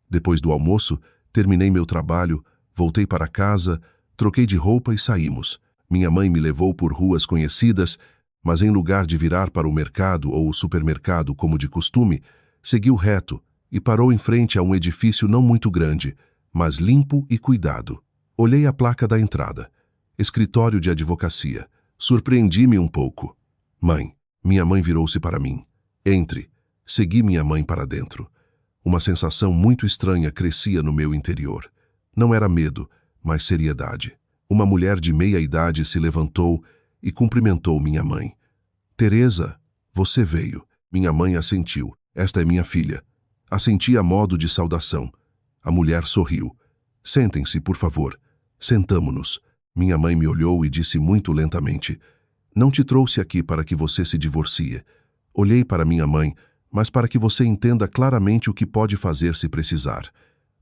Depois do almoço, terminei meu trabalho, voltei para casa, troquei de roupa e saímos. Minha mãe me levou por ruas conhecidas, mas em lugar de virar para o mercado ou o supermercado como de costume, seguiu reto e parou em frente a um edifício não muito grande, mas limpo e cuidado. Olhei a placa da entrada. Escritório de advocacia. Surpreendi-me um pouco. Mãe. Minha mãe virou-se para mim. Entre. Segui minha mãe para dentro. Uma sensação muito estranha crescia no meu interior. Não era medo, mas seriedade. Uma mulher de meia idade se levantou e cumprimentou minha mãe. Teresa, você veio. Minha mãe assentiu. Esta é minha filha. Assenti a modo de saudação. A mulher sorriu. Sentem-se, por favor. Sentamo-nos. Minha mãe me olhou e disse muito lentamente: não te trouxe aqui para que você se divorcie. Olhei para minha mãe, mas para que você entenda claramente o que pode fazer se precisar.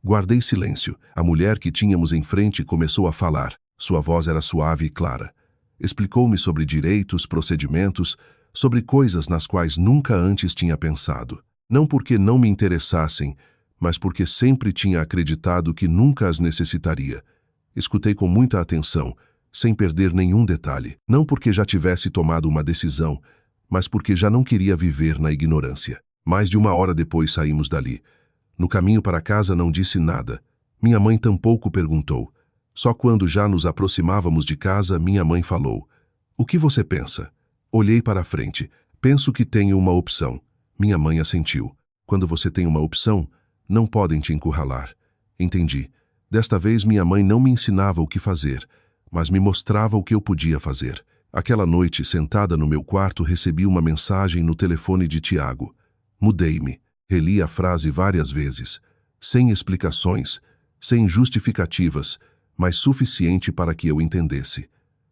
Guardei silêncio. A mulher que tínhamos em frente começou a falar. Sua voz era suave e clara. Explicou-me sobre direitos, procedimentos, sobre coisas nas quais nunca antes tinha pensado. Não porque não me interessassem, mas porque sempre tinha acreditado que nunca as necessitaria. Escutei com muita atenção, sem perder nenhum detalhe. Não porque já tivesse tomado uma decisão, mas porque já não queria viver na ignorância. Mais de 1 hora depois saímos dali. No caminho para casa não disse nada. Minha mãe tampouco perguntou. Só quando já nos aproximávamos de casa, minha mãe falou: o que você pensa? Olhei para a frente. Penso que tenho uma opção. Minha mãe assentiu. Quando você tem uma opção, não podem te encurralar. Entendi. Desta vez minha mãe não me ensinava o que fazer, mas me mostrava o que eu podia fazer. Aquela noite, sentada no meu quarto, recebi uma mensagem no telefone de Tiago. Mudei-me. Reli a frase várias vezes, sem explicações, sem justificativas, mas suficiente para que eu entendesse.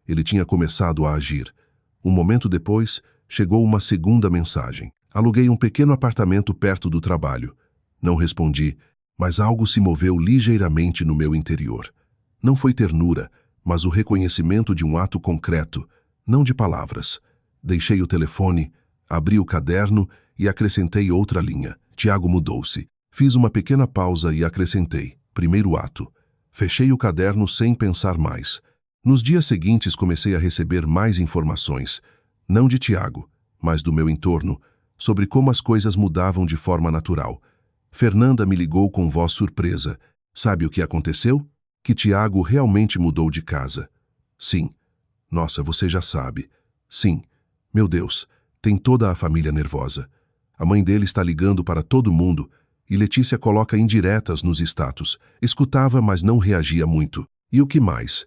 Ele tinha começado a agir. Um momento depois, chegou uma segunda mensagem. Aluguei um pequeno apartamento perto do trabalho. Não respondi, mas algo se moveu ligeiramente no meu interior. Não foi ternura, mas o reconhecimento de um ato concreto, não de palavras. Deixei o telefone, abri o caderno e acrescentei outra linha. Tiago mudou-se. Fiz uma pequena pausa e acrescentei. Primeiro ato. Fechei o caderno sem pensar mais. Nos dias seguintes comecei a receber mais informações, não de Tiago, mas do meu entorno, sobre como as coisas mudavam de forma natural. Fernanda me ligou com voz surpresa. Sabe o que aconteceu? Que Tiago realmente mudou de casa. Sim. Nossa, você já sabe. Sim. Meu Deus, tem toda a família nervosa. A mãe dele está ligando para todo mundo e Letícia coloca indiretas nos status. Escutava, mas não reagia muito. E o que mais?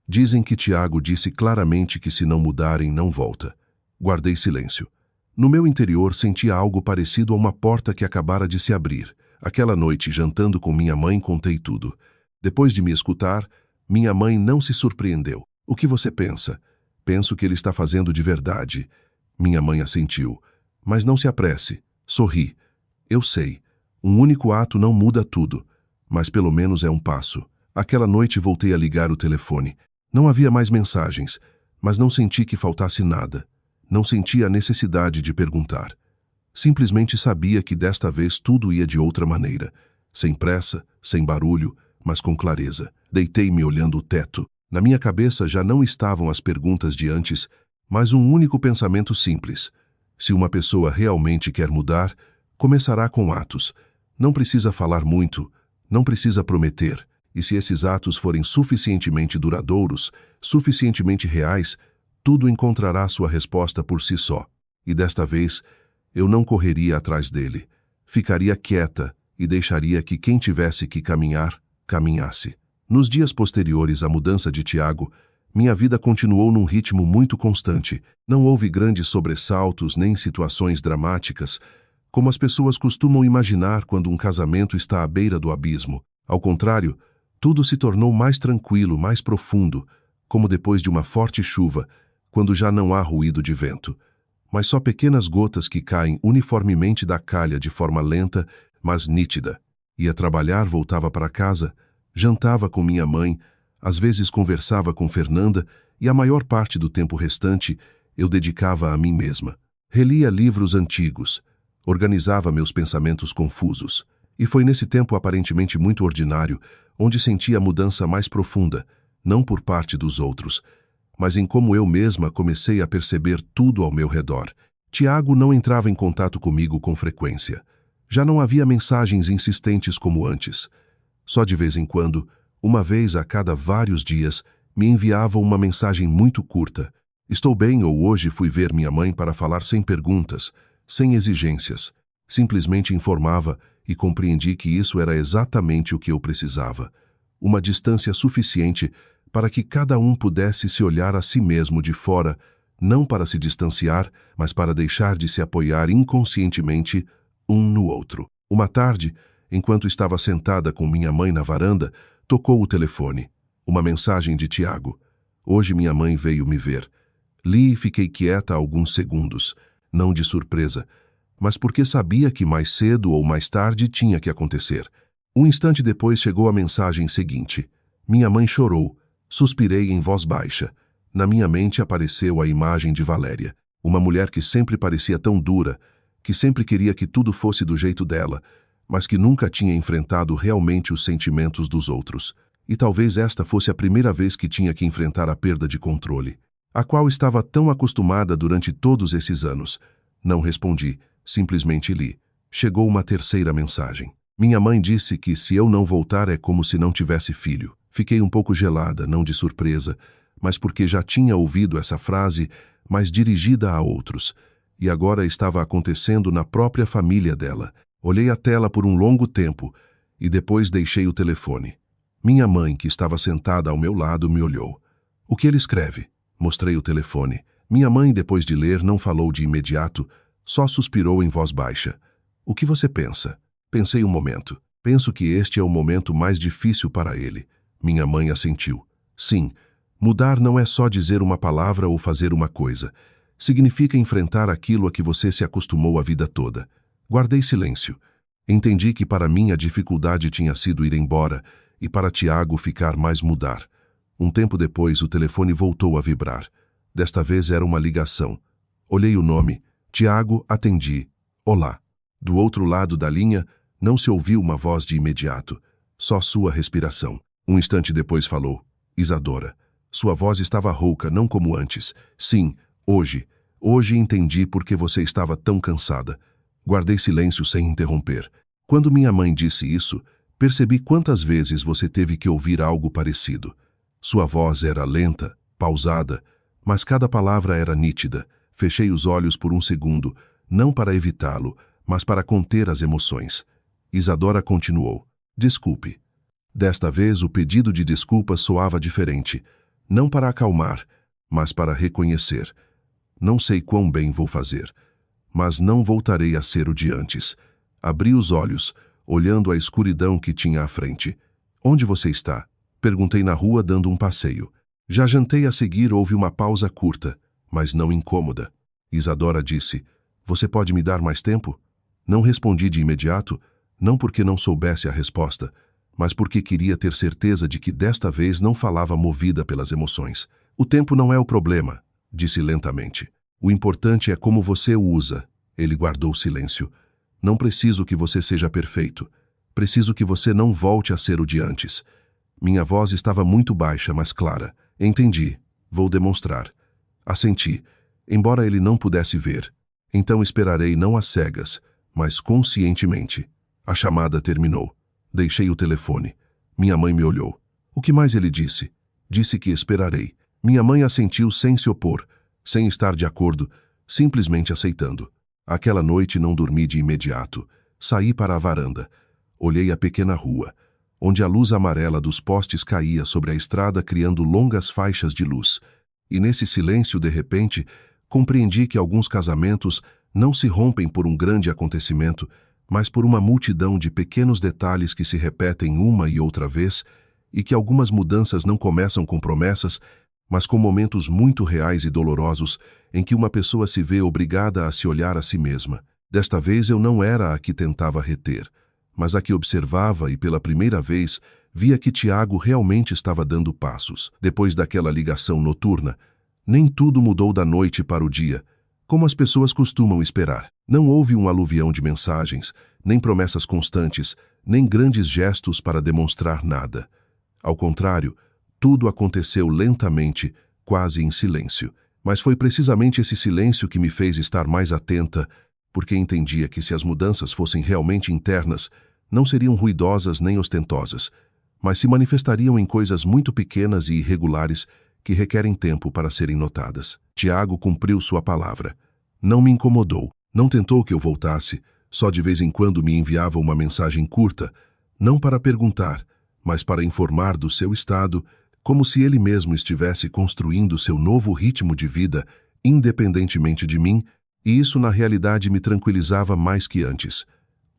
Dizem que Tiago disse claramente que se não mudarem, não volta. Guardei silêncio. No meu interior sentia algo parecido a uma porta que acabara de se abrir. Aquela noite, jantando com minha mãe, contei tudo. Depois de me escutar, minha mãe não se surpreendeu. O que você pensa? Penso que ele está fazendo de verdade. Minha mãe assentiu. Mas não se apresse. Sorri. Eu sei. Um único ato não muda tudo. Mas pelo menos é um passo. Aquela noite voltei a ligar o telefone. Não havia mais mensagens, mas não senti que faltasse nada. Não senti a necessidade de perguntar. Simplesmente sabia que desta vez tudo ia de outra maneira. Sem pressa, sem barulho, mas com clareza. Deitei-me olhando o teto. Na minha cabeça já não estavam as perguntas de antes, mas um único pensamento simples. Se uma pessoa realmente quer mudar, começará com atos. Não precisa falar muito, não precisa prometer. E se esses atos forem suficientemente duradouros, suficientemente reais, tudo encontrará sua resposta por si só. E desta vez, eu não correria atrás dele. Ficaria quieta e deixaria que quem tivesse que caminhar, caminhasse. Nos dias posteriores à mudança de Tiago, minha vida continuou num ritmo muito constante. Não houve grandes sobressaltos nem situações dramáticas, como as pessoas costumam imaginar quando um casamento está à beira do abismo. Ao contrário, tudo se tornou mais tranquilo, mais profundo, como depois de uma forte chuva, quando já não há ruído de vento. Mas só pequenas gotas que caem uniformemente da calha de forma lenta, mas nítida. Ia trabalhar, voltava para casa, jantava com minha mãe, às vezes conversava com Fernanda e a maior parte do tempo restante eu dedicava a mim mesma. Relia livros antigos, organizava meus pensamentos confusos. E foi nesse tempo aparentemente muito ordinário, onde senti a mudança mais profunda, não por parte dos outros, mas em como eu mesma comecei a perceber tudo ao meu redor. Tiago não entrava em contato comigo com frequência. Já não havia mensagens insistentes como antes. Só de vez em quando, uma vez a cada vários dias, me enviava uma mensagem muito curta. Estou bem ou hoje fui ver minha mãe para falar sem perguntas, sem exigências. Simplesmente informava e compreendi que isso era exatamente o que eu precisava. Uma distância suficiente para que cada um pudesse se olhar a si mesmo de fora, não para se distanciar, mas para deixar de se apoiar inconscientemente um no outro. Uma tarde, enquanto estava sentada com minha mãe na varanda, tocou o telefone. Uma mensagem de Tiago. Hoje minha mãe veio me ver. Li e fiquei quieta alguns segundos, não de surpresa, mas porque sabia que mais cedo ou mais tarde tinha que acontecer. Um instante depois chegou a mensagem seguinte. Minha mãe chorou. Suspirei em voz baixa. Na minha mente apareceu a imagem de Valéria, uma mulher que sempre parecia tão dura, que sempre queria que tudo fosse do jeito dela, mas que nunca tinha enfrentado realmente os sentimentos dos outros. E talvez esta fosse a primeira vez que tinha que enfrentar a perda de controle, a qual estava tão acostumada durante todos esses anos. Não respondi. Simplesmente li. Chegou uma terceira mensagem. Minha mãe disse que se eu não voltar é como se não tivesse filho. Fiquei um pouco gelada, não de surpresa, mas porque já tinha ouvido essa frase, mas dirigida a outros. E agora estava acontecendo na própria família dela. Olhei a tela por um longo tempo e depois deixei o telefone. Minha mãe, que estava sentada ao meu lado, me olhou. O que ele escreve? Mostrei o telefone. Minha mãe, depois de ler, não falou de imediato, só suspirou em voz baixa. O que você pensa? Pensei um momento. Penso que este é o momento mais difícil para ele. Minha mãe assentiu. Sim, mudar não é só dizer uma palavra ou fazer uma coisa. Significa enfrentar aquilo a que você se acostumou a vida toda. Guardei silêncio. Entendi que para mim a dificuldade tinha sido ir embora e para Tiago ficar mais mudar. Um tempo depois o telefone voltou a vibrar. Desta vez era uma ligação. Olhei o nome. Tiago, atendi. Olá. Do outro lado da linha, não se ouviu uma voz de imediato. Só sua respiração. Um instante depois falou. Isadora. Sua voz estava rouca, não como antes. Sim, hoje. Hoje entendi por que você estava tão cansada. Guardei silêncio sem interromper. Quando minha mãe disse isso, percebi quantas vezes você teve que ouvir algo parecido. Sua voz era lenta, pausada, mas cada palavra era nítida. Fechei os olhos por um segundo, não para evitá-lo, mas para conter as emoções. Isadora continuou. Desculpe. Desta vez o pedido de desculpas soava diferente. Não para acalmar, mas para reconhecer. Não sei quão bem vou fazer, mas não voltarei a ser o de antes. Abri os olhos, olhando a escuridão que tinha à frente. Onde você está? Perguntei na rua dando um passeio. Já jantei. A seguir houve uma pausa curta, mas não incômoda. Isadora disse, você pode me dar mais tempo? Não respondi de imediato, não porque não soubesse a resposta, mas porque queria ter certeza de que desta vez não falava movida pelas emoções. O tempo não é o problema, disse lentamente. O importante é como você o usa. Ele guardou silêncio. Não preciso que você seja perfeito. Preciso que você não volte a ser o de antes. Minha voz estava muito baixa, mas clara. Entendi. Vou demonstrar. Assenti, embora ele não pudesse ver. Então esperarei não às cegas, mas conscientemente. A chamada terminou. Deixei o telefone. Minha mãe me olhou. O que mais ele disse? Disse que esperarei. Minha mãe assentiu sem se opor, sem estar de acordo, simplesmente aceitando. Aquela noite não dormi de imediato. Saí para a varanda. Olhei a pequena rua, onde a luz amarela dos postes caía sobre a estrada criando longas faixas de luz. E nesse silêncio, de repente, compreendi que alguns casamentos não se rompem por um grande acontecimento, mas por uma multidão de pequenos detalhes que se repetem uma e outra vez, e que algumas mudanças não começam com promessas, mas com momentos muito reais e dolorosos em que uma pessoa se vê obrigada a se olhar a si mesma. Desta vez eu não era a que tentava reter, mas a que observava e pela primeira vez via que Tiago realmente estava dando passos. Depois daquela ligação noturna, nem tudo mudou da noite para o dia, como as pessoas costumam esperar. Não houve um aluvião de mensagens, nem promessas constantes, nem grandes gestos para demonstrar nada. Ao contrário, tudo aconteceu lentamente, quase em silêncio. Mas foi precisamente esse silêncio que me fez estar mais atenta, porque entendia que se as mudanças fossem realmente internas, não seriam ruidosas nem ostentosas, mas se manifestariam em coisas muito pequenas e irregulares que requerem tempo para serem notadas. Tiago cumpriu sua palavra. Não me incomodou, não tentou que eu voltasse, só de vez em quando me enviava uma mensagem curta, não para perguntar, mas para informar do seu estado, como se ele mesmo estivesse construindo seu novo ritmo de vida, independentemente de mim, e isso na realidade me tranquilizava mais que antes.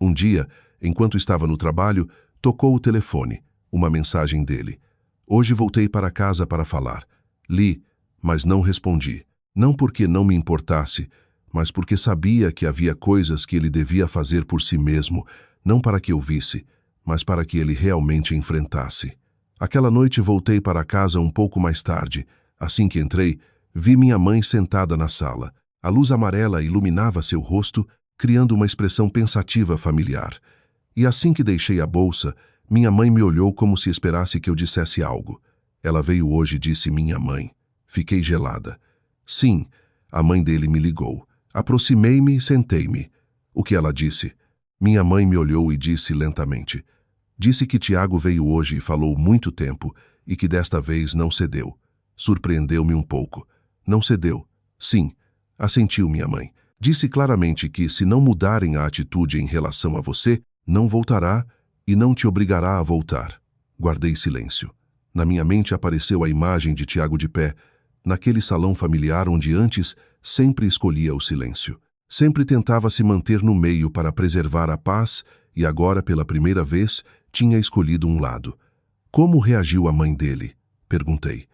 Um dia, enquanto estava no trabalho, tocou o telefone, uma mensagem dele. Hoje voltei para casa para falar. Li, mas não respondi. Não porque não me importasse, mas porque sabia que havia coisas que ele devia fazer por si mesmo, não para que eu visse, mas para que ele realmente enfrentasse. Aquela noite voltei para casa um pouco mais tarde. Assim que entrei, vi minha mãe sentada na sala. A luz amarela iluminava seu rosto, criando uma expressão pensativa familiar. E assim que deixei a bolsa, minha mãe me olhou como se esperasse que eu dissesse algo. Ela veio hoje, disse minha mãe. Fiquei gelada. Sim, a mãe dele me ligou. Aproximei-me e sentei-me. O que ela disse? Minha mãe me olhou e disse lentamente. Disse que Tiago veio hoje e falou muito tempo e que desta vez não cedeu. Surpreendeu-me um pouco. Não cedeu? Sim, assentiu minha mãe. Disse claramente que, se não mudarem a atitude em relação a você, não voltará e não te obrigará a voltar. Guardei silêncio. Na minha mente apareceu a imagem de Tiago de pé, naquele salão familiar onde antes sempre escolhia o silêncio. Sempre tentava se manter no meio para preservar a paz e agora, pela primeira vez, tinha escolhido um lado. Como reagiu a mãe dele? Perguntei.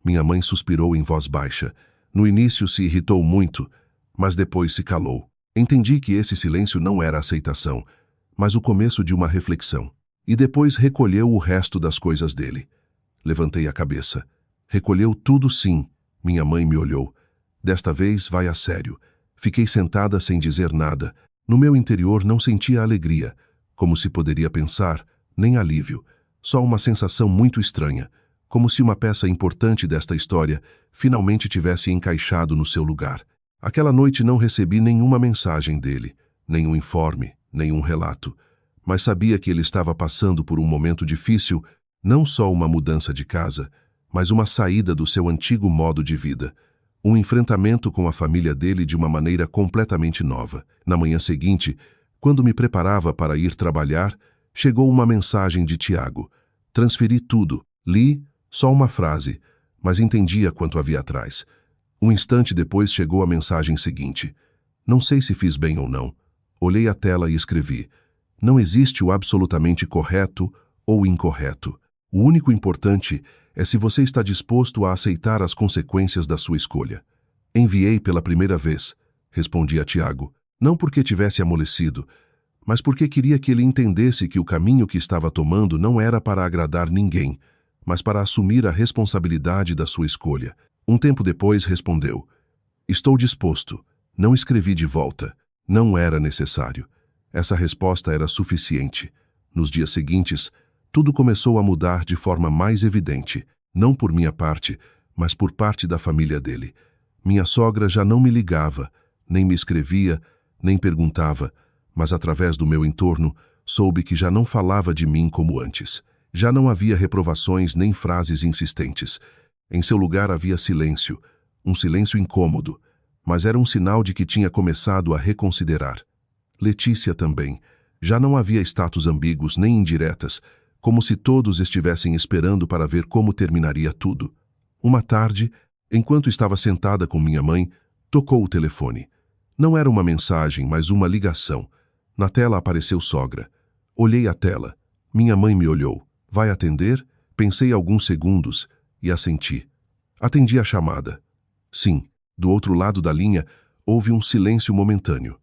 Minha mãe suspirou em voz baixa. No início se irritou muito, mas depois se calou. Entendi que esse silêncio não era aceitação, mas o começo de uma reflexão. E depois recolheu o resto das coisas dele. Levantei a cabeça. Recolheu tudo, sim. Minha mãe me olhou. Desta vez vai a sério. Fiquei sentada sem dizer nada. No meu interior não sentia alegria, como se poderia pensar, nem alívio. Só uma sensação muito estranha, como se uma peça importante desta história finalmente tivesse encaixado no seu lugar. Aquela noite não recebi nenhuma mensagem dele, nenhum informe, nenhum relato. Mas sabia que ele estava passando por um momento difícil, não só uma mudança de casa, mas uma saída do seu antigo modo de vida. Um enfrentamento com a família dele de uma maneira completamente nova. Na manhã seguinte, quando me preparava para ir trabalhar, chegou uma mensagem de Tiago. Transferi tudo, li só uma frase, mas entendia quanto havia atrás. Um instante depois chegou a mensagem seguinte. Não sei se fiz bem ou não. Olhei a tela e escrevi. Não existe o absolutamente correto ou incorreto. O único importante é se você está disposto a aceitar as consequências da sua escolha. Enviei pela primeira vez, respondi a Tiago, não porque tivesse amolecido, mas porque queria que ele entendesse que o caminho que estava tomando não era para agradar ninguém, mas para assumir a responsabilidade da sua escolha. Um tempo depois respondeu, estou disposto. Não escrevi de volta. Não era necessário. Essa resposta era suficiente. Nos dias seguintes, tudo começou a mudar de forma mais evidente, não por minha parte, mas por parte da família dele. Minha sogra já não me ligava, nem me escrevia, nem perguntava, mas através do meu entorno, soube que já não falava de mim como antes. Já não havia reprovações nem frases insistentes. Em seu lugar havia silêncio, um silêncio incômodo, mas era um sinal de que tinha começado a reconsiderar. Letícia também. Já não havia status ambíguos nem indiretas, como se todos estivessem esperando para ver como terminaria tudo. Uma tarde, enquanto estava sentada com minha mãe, tocou o telefone. Não era uma mensagem, mas uma ligação. Na tela apareceu sogra. Olhei a tela. Minha mãe me olhou. Vai atender? Pensei alguns segundos e assenti. Atendi a chamada. Sim, do outro lado da linha, houve um silêncio momentâneo.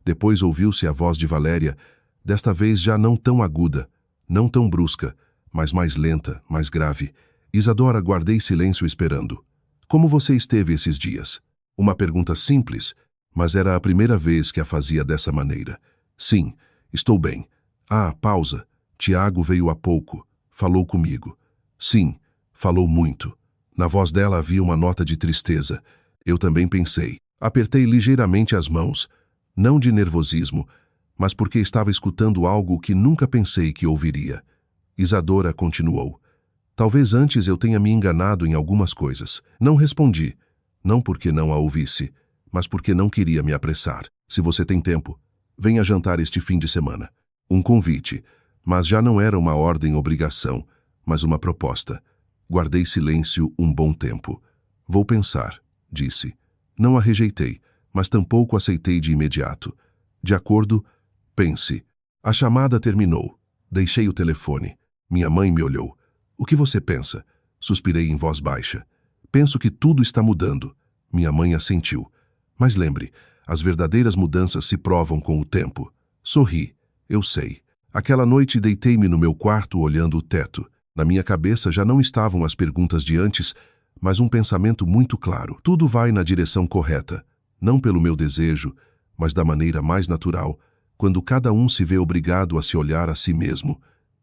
Depois ouviu-se a voz de Valéria, desta vez já não tão aguda, não tão brusca, mas mais lenta, mais grave. Isadora, guardei silêncio esperando. Como você esteve esses dias? Uma pergunta simples, mas era a primeira vez que a fazia dessa maneira. Sim, estou bem. Ah, pausa. Tiago veio há pouco. Falou comigo. Sim, falou muito. Na voz dela havia uma nota de tristeza. Eu também pensei. Apertei ligeiramente as mãos, não de nervosismo, mas porque estava escutando algo que nunca pensei que ouviria. Isadora continuou. Talvez antes eu tenha me enganado em algumas coisas. Não respondi. Não porque não a ouvisse, mas porque não queria me apressar. Se você tem tempo, venha jantar este fim de semana. Um convite, mas já não era uma ordem-obrigação, mas uma proposta. Guardei silêncio um bom tempo. Vou pensar, disse. Não a rejeitei, mas tampouco aceitei de imediato. De acordo, pense. A chamada terminou. Deixei o telefone. Minha mãe me olhou. O que você pensa? Suspirei em voz baixa. Penso que tudo está mudando. Minha mãe assentiu. Mas lembre, as verdadeiras mudanças se provam com o tempo. Sorri. Eu sei. Aquela noite deitei-me no meu quarto olhando o teto. Na minha cabeça já não estavam as perguntas de antes, mas um pensamento muito claro. Tudo vai na direção correta, não pelo meu desejo, mas da maneira mais natural, quando cada um se vê obrigado a se olhar a si mesmo.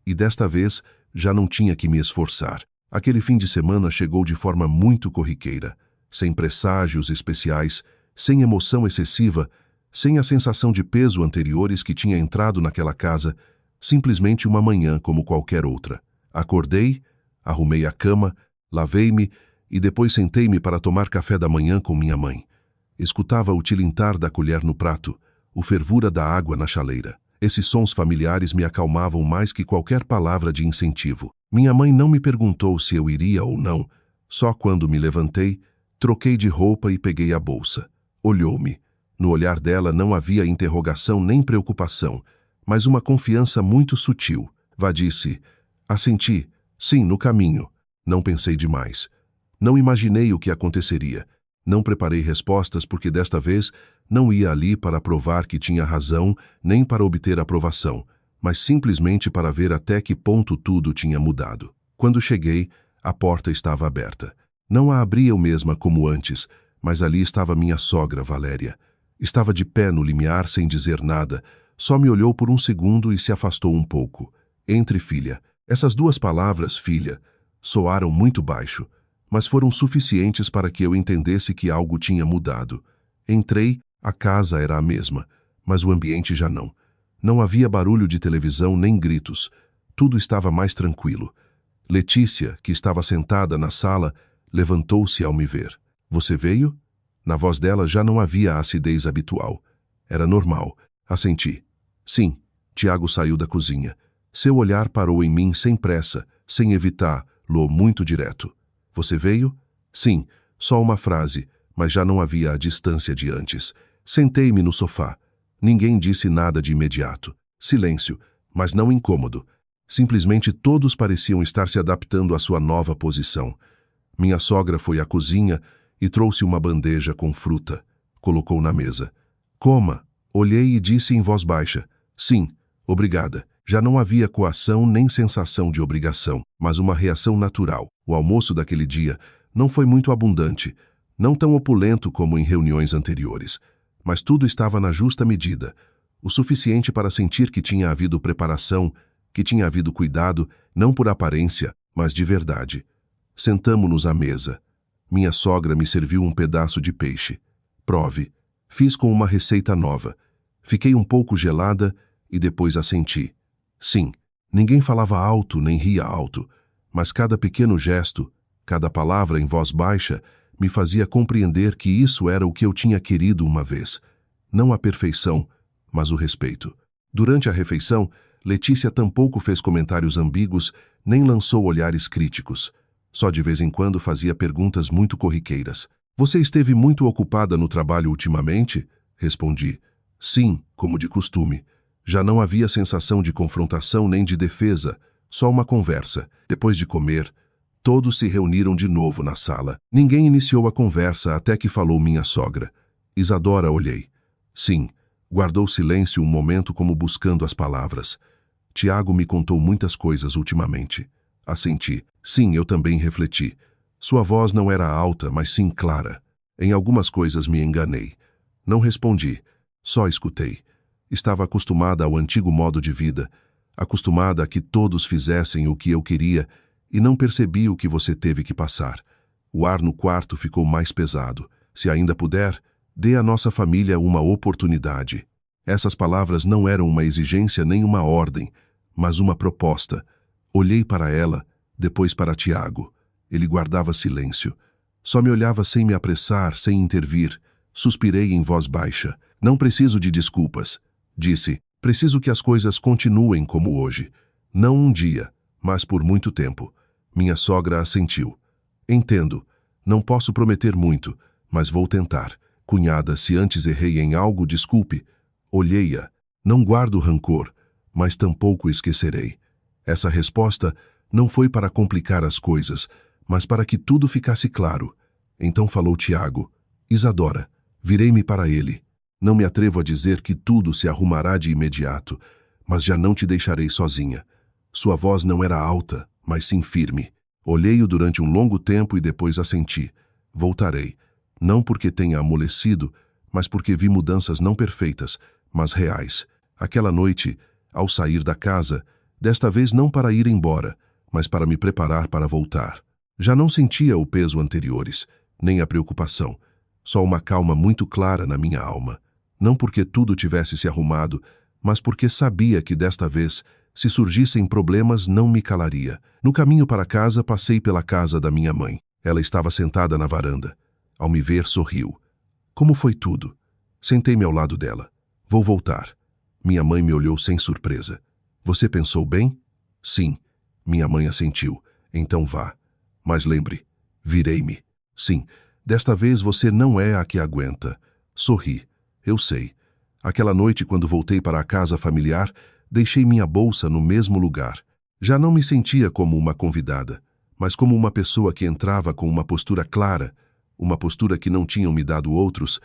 E desta vez, já não tinha que me esforçar. Aquele fim de semana chegou de forma muito corriqueira, sem presságios especiais, sem emoção excessiva, sem a sensação de peso anteriores que tinha entrado naquela casa, simplesmente uma manhã como qualquer outra. Acordei, arrumei a cama, lavei-me e depois sentei-me para tomar café da manhã com minha mãe. Escutava o tilintar da colher no prato, o fervura da água na chaleira. Esses sons familiares me acalmavam mais que qualquer palavra de incentivo. Minha mãe não me perguntou se eu iria ou não. Só quando me levantei, troquei de roupa e peguei a bolsa. Olhou-me. No olhar dela não havia interrogação nem preocupação, mas uma confiança muito sutil. Vá, disse. Assenti. Sim, no caminho. Não pensei demais. Não imaginei o que aconteceria. Não preparei respostas porque desta vez não ia ali para provar que tinha razão nem para obter aprovação, mas simplesmente para ver até que ponto tudo tinha mudado. Quando cheguei, a porta estava aberta. Não a abri eu mesma como antes, Mas ali estava minha sogra, Valéria. Estava de pé no limiar sem dizer nada, só me olhou por um segundo e se afastou um pouco. Entre, filha. Essas duas palavras, filha, soaram muito baixo, mas foram suficientes para que eu entendesse que algo tinha mudado. Entrei, a casa era a mesma, mas o ambiente já não. Não havia barulho de televisão nem gritos. Tudo estava mais tranquilo. Letícia, que estava sentada na sala, levantou-se ao me ver. Você veio? Na voz dela já não havia a acidez habitual. Era normal. Assenti. Sim. Tiago saiu da cozinha. Seu olhar parou em mim sem pressa, sem evitar-lo, muito direto. Você veio? Sim. Só uma frase, mas já não havia a distância de antes. Sentei-me no sofá. Ninguém disse nada de imediato. Silêncio, mas não incômodo. Simplesmente todos pareciam estar se adaptando à sua nova posição. Minha sogra foi à cozinha e trouxe uma bandeja com fruta. Colocou na mesa. Coma. Olhei e disse em voz baixa. Sim, obrigada. Já não havia coação nem sensação de obrigação, mas uma reação natural. O almoço daquele dia não foi muito abundante, não tão opulento como em reuniões anteriores, mas tudo estava na justa medida, o suficiente para sentir que tinha havido preparação, que tinha havido cuidado, não por aparência, mas de verdade. Sentamo-nos à mesa. Minha sogra me serviu um pedaço de peixe. Prove. Fiz com uma receita nova. Fiquei um pouco gelada e depois assenti. Sim, ninguém falava alto nem ria alto, mas cada pequeno gesto, cada palavra em voz baixa, me fazia compreender que isso era o que eu tinha querido uma vez. Não a perfeição, mas o respeito. Durante a refeição, Letícia tampouco fez comentários ambíguos, nem lançou olhares críticos. Só de vez em quando fazia perguntas muito corriqueiras. Você esteve muito ocupada no trabalho ultimamente? Respondi. Sim, como de costume. Já não havia sensação de confrontação nem de defesa, só uma conversa. Depois de comer, todos se reuniram de novo na sala. Ninguém iniciou a conversa até que falou minha sogra. Isadora, olhei. Sim, guardou silêncio um momento como buscando as palavras. Tiago me contou muitas coisas ultimamente. Assenti. Sim, eu também refleti. Sua voz não era alta, mas sim clara. Em algumas coisas me enganei. Não respondi, só escutei. Estava acostumada ao antigo modo de vida, acostumada a que todos fizessem o que eu queria e não percebi o que você teve que passar. O ar no quarto ficou mais pesado. Se ainda puder, dê à nossa família uma oportunidade. Essas palavras não eram uma exigência nem uma ordem, mas uma proposta. Olhei para ela, depois para Tiago. Ele guardava silêncio. Só me olhava sem me apressar, sem intervir. Suspirei em voz baixa. Não preciso de desculpas. Disse, preciso que as coisas continuem como hoje. Não um dia, mas por muito tempo. Minha sogra assentiu. Entendo. Não posso prometer muito, mas vou tentar. Cunhada, se antes errei em algo, desculpe. Olhei-a. Não guardo rancor, mas tampouco esquecerei. Essa resposta não foi para complicar as coisas, mas para que tudo ficasse claro. Então falou Tiago. Isadora. Virei-me para ele. Não me atrevo a dizer que tudo se arrumará de imediato, mas já não te deixarei sozinha. Sua voz não era alta, mas sim firme. Olhei-o durante um longo tempo e depois assenti. Voltarei. Não porque tenha amolecido, mas porque vi mudanças não perfeitas, mas reais. Aquela noite, ao sair da casa, desta vez não para ir embora, mas para me preparar para voltar. Já não sentia o peso anteriores, nem a preocupação. Só uma calma muito clara na minha alma. Não porque tudo tivesse se arrumado, mas porque sabia que desta vez, se surgissem problemas, não me calaria. No caminho para casa, passei pela casa da minha mãe. Ela estava sentada na varanda. Ao me ver, sorriu. Como foi tudo? Sentei-me ao lado dela. Vou voltar. Minha mãe me olhou sem surpresa. Você pensou bem? Sim. Minha mãe assentiu. Então vá. Mas lembre, virei-me. Sim, desta vez você não é a que aguenta. Sorri. Eu sei. Aquela noite, quando voltei para a casa familiar, deixei minha bolsa no mesmo lugar. Já não me sentia como uma convidada, mas como uma pessoa que entrava com uma postura clara, uma postura que não tinham me dado outros,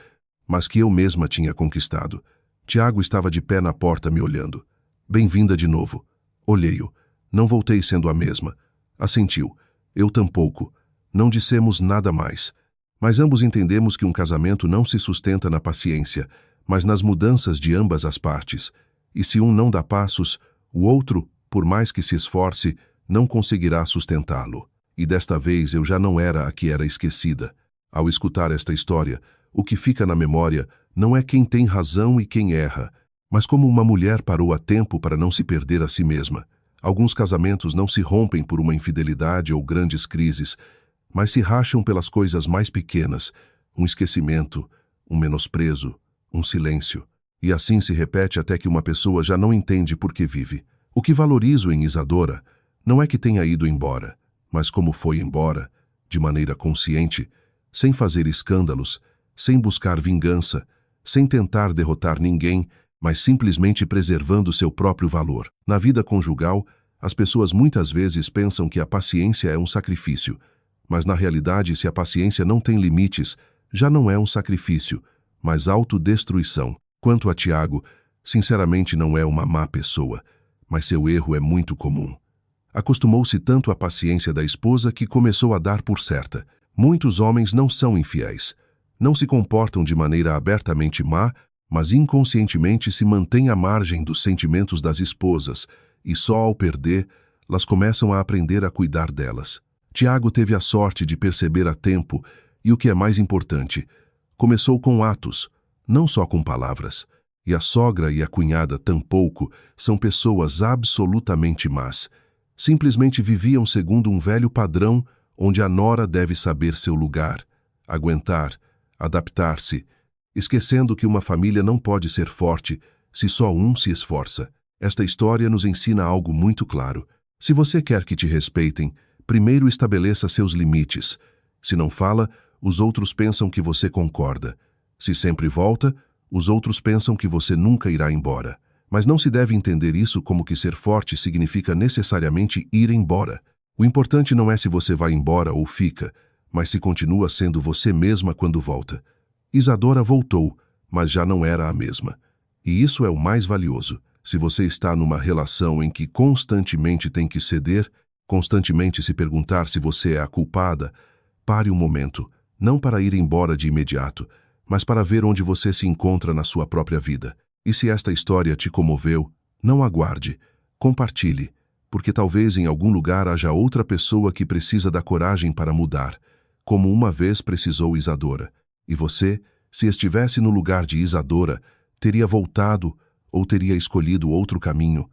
mas que eu mesma tinha conquistado. Tiago estava de pé na porta me olhando. Bem-vinda de novo. Olhei-o. Não voltei sendo a mesma. Assentiu. Eu tampouco. Não dissemos nada mais. Mas ambos entendemos que um casamento não se sustenta na paciência, mas nas mudanças de ambas as partes. E se um não dá passos, o outro, por mais que se esforce, não conseguirá sustentá-lo. E desta vez eu já não era a que era esquecida. Ao escutar esta história, o que fica na memória não é quem tem razão e quem erra, mas como uma mulher parou a tempo para não se perder a si mesma. Alguns casamentos não se rompem por uma infidelidade ou grandes crises, mas se racham pelas coisas mais pequenas, um esquecimento, um menosprezo, um silêncio. E assim se repete até que uma pessoa já não entende por que vive. O que valorizo em Isadora não é que tenha ido embora, mas como foi embora, de maneira consciente, sem fazer escândalos, sem buscar vingança, sem tentar derrotar ninguém, mas simplesmente preservando seu próprio valor. Na vida conjugal, as pessoas muitas vezes pensam que a paciência é um sacrifício, mas na realidade, se a paciência não tem limites, já não é um sacrifício, mas autodestruição. Quanto a Tiago, sinceramente não é uma má pessoa, mas seu erro é muito comum. Acostumou-se tanto à paciência da esposa que começou a dar por certa. Muitos homens não são infiéis. Não se comportam de maneira abertamente má, mas inconscientemente se mantêm à margem dos sentimentos das esposas, e só ao perder, elas começam a aprender a cuidar delas. Tiago teve a sorte de perceber a tempo, e o que é mais importante, começou com atos, não só com palavras. E a sogra e a cunhada tampouco são pessoas absolutamente más. Simplesmente viviam segundo um velho padrão onde a nora deve saber seu lugar, aguentar, adaptar-se, esquecendo que uma família não pode ser forte se só um se esforça. Esta história nos ensina algo muito claro. Se você quer que te respeitem, primeiro estabeleça seus limites. Se não fala, os outros pensam que você concorda. Se sempre volta, os outros pensam que você nunca irá embora. Mas não se deve entender isso como que ser forte significa necessariamente ir embora. O importante não é se você vai embora ou fica, mas se continua sendo você mesma quando volta. Isadora voltou, mas já não era a mesma. E isso é o mais valioso. Se você está numa relação em que constantemente tem que ceder, constantemente se perguntar se você é a culpada, pare um momento, não para ir embora de imediato, mas para ver onde você se encontra na sua própria vida. E se esta história te comoveu, não aguarde, compartilhe, porque talvez em algum lugar haja outra pessoa que precisa da coragem para mudar, como uma vez precisou Isadora. E você, se estivesse no lugar de Isadora, teria voltado ou teria escolhido outro caminho,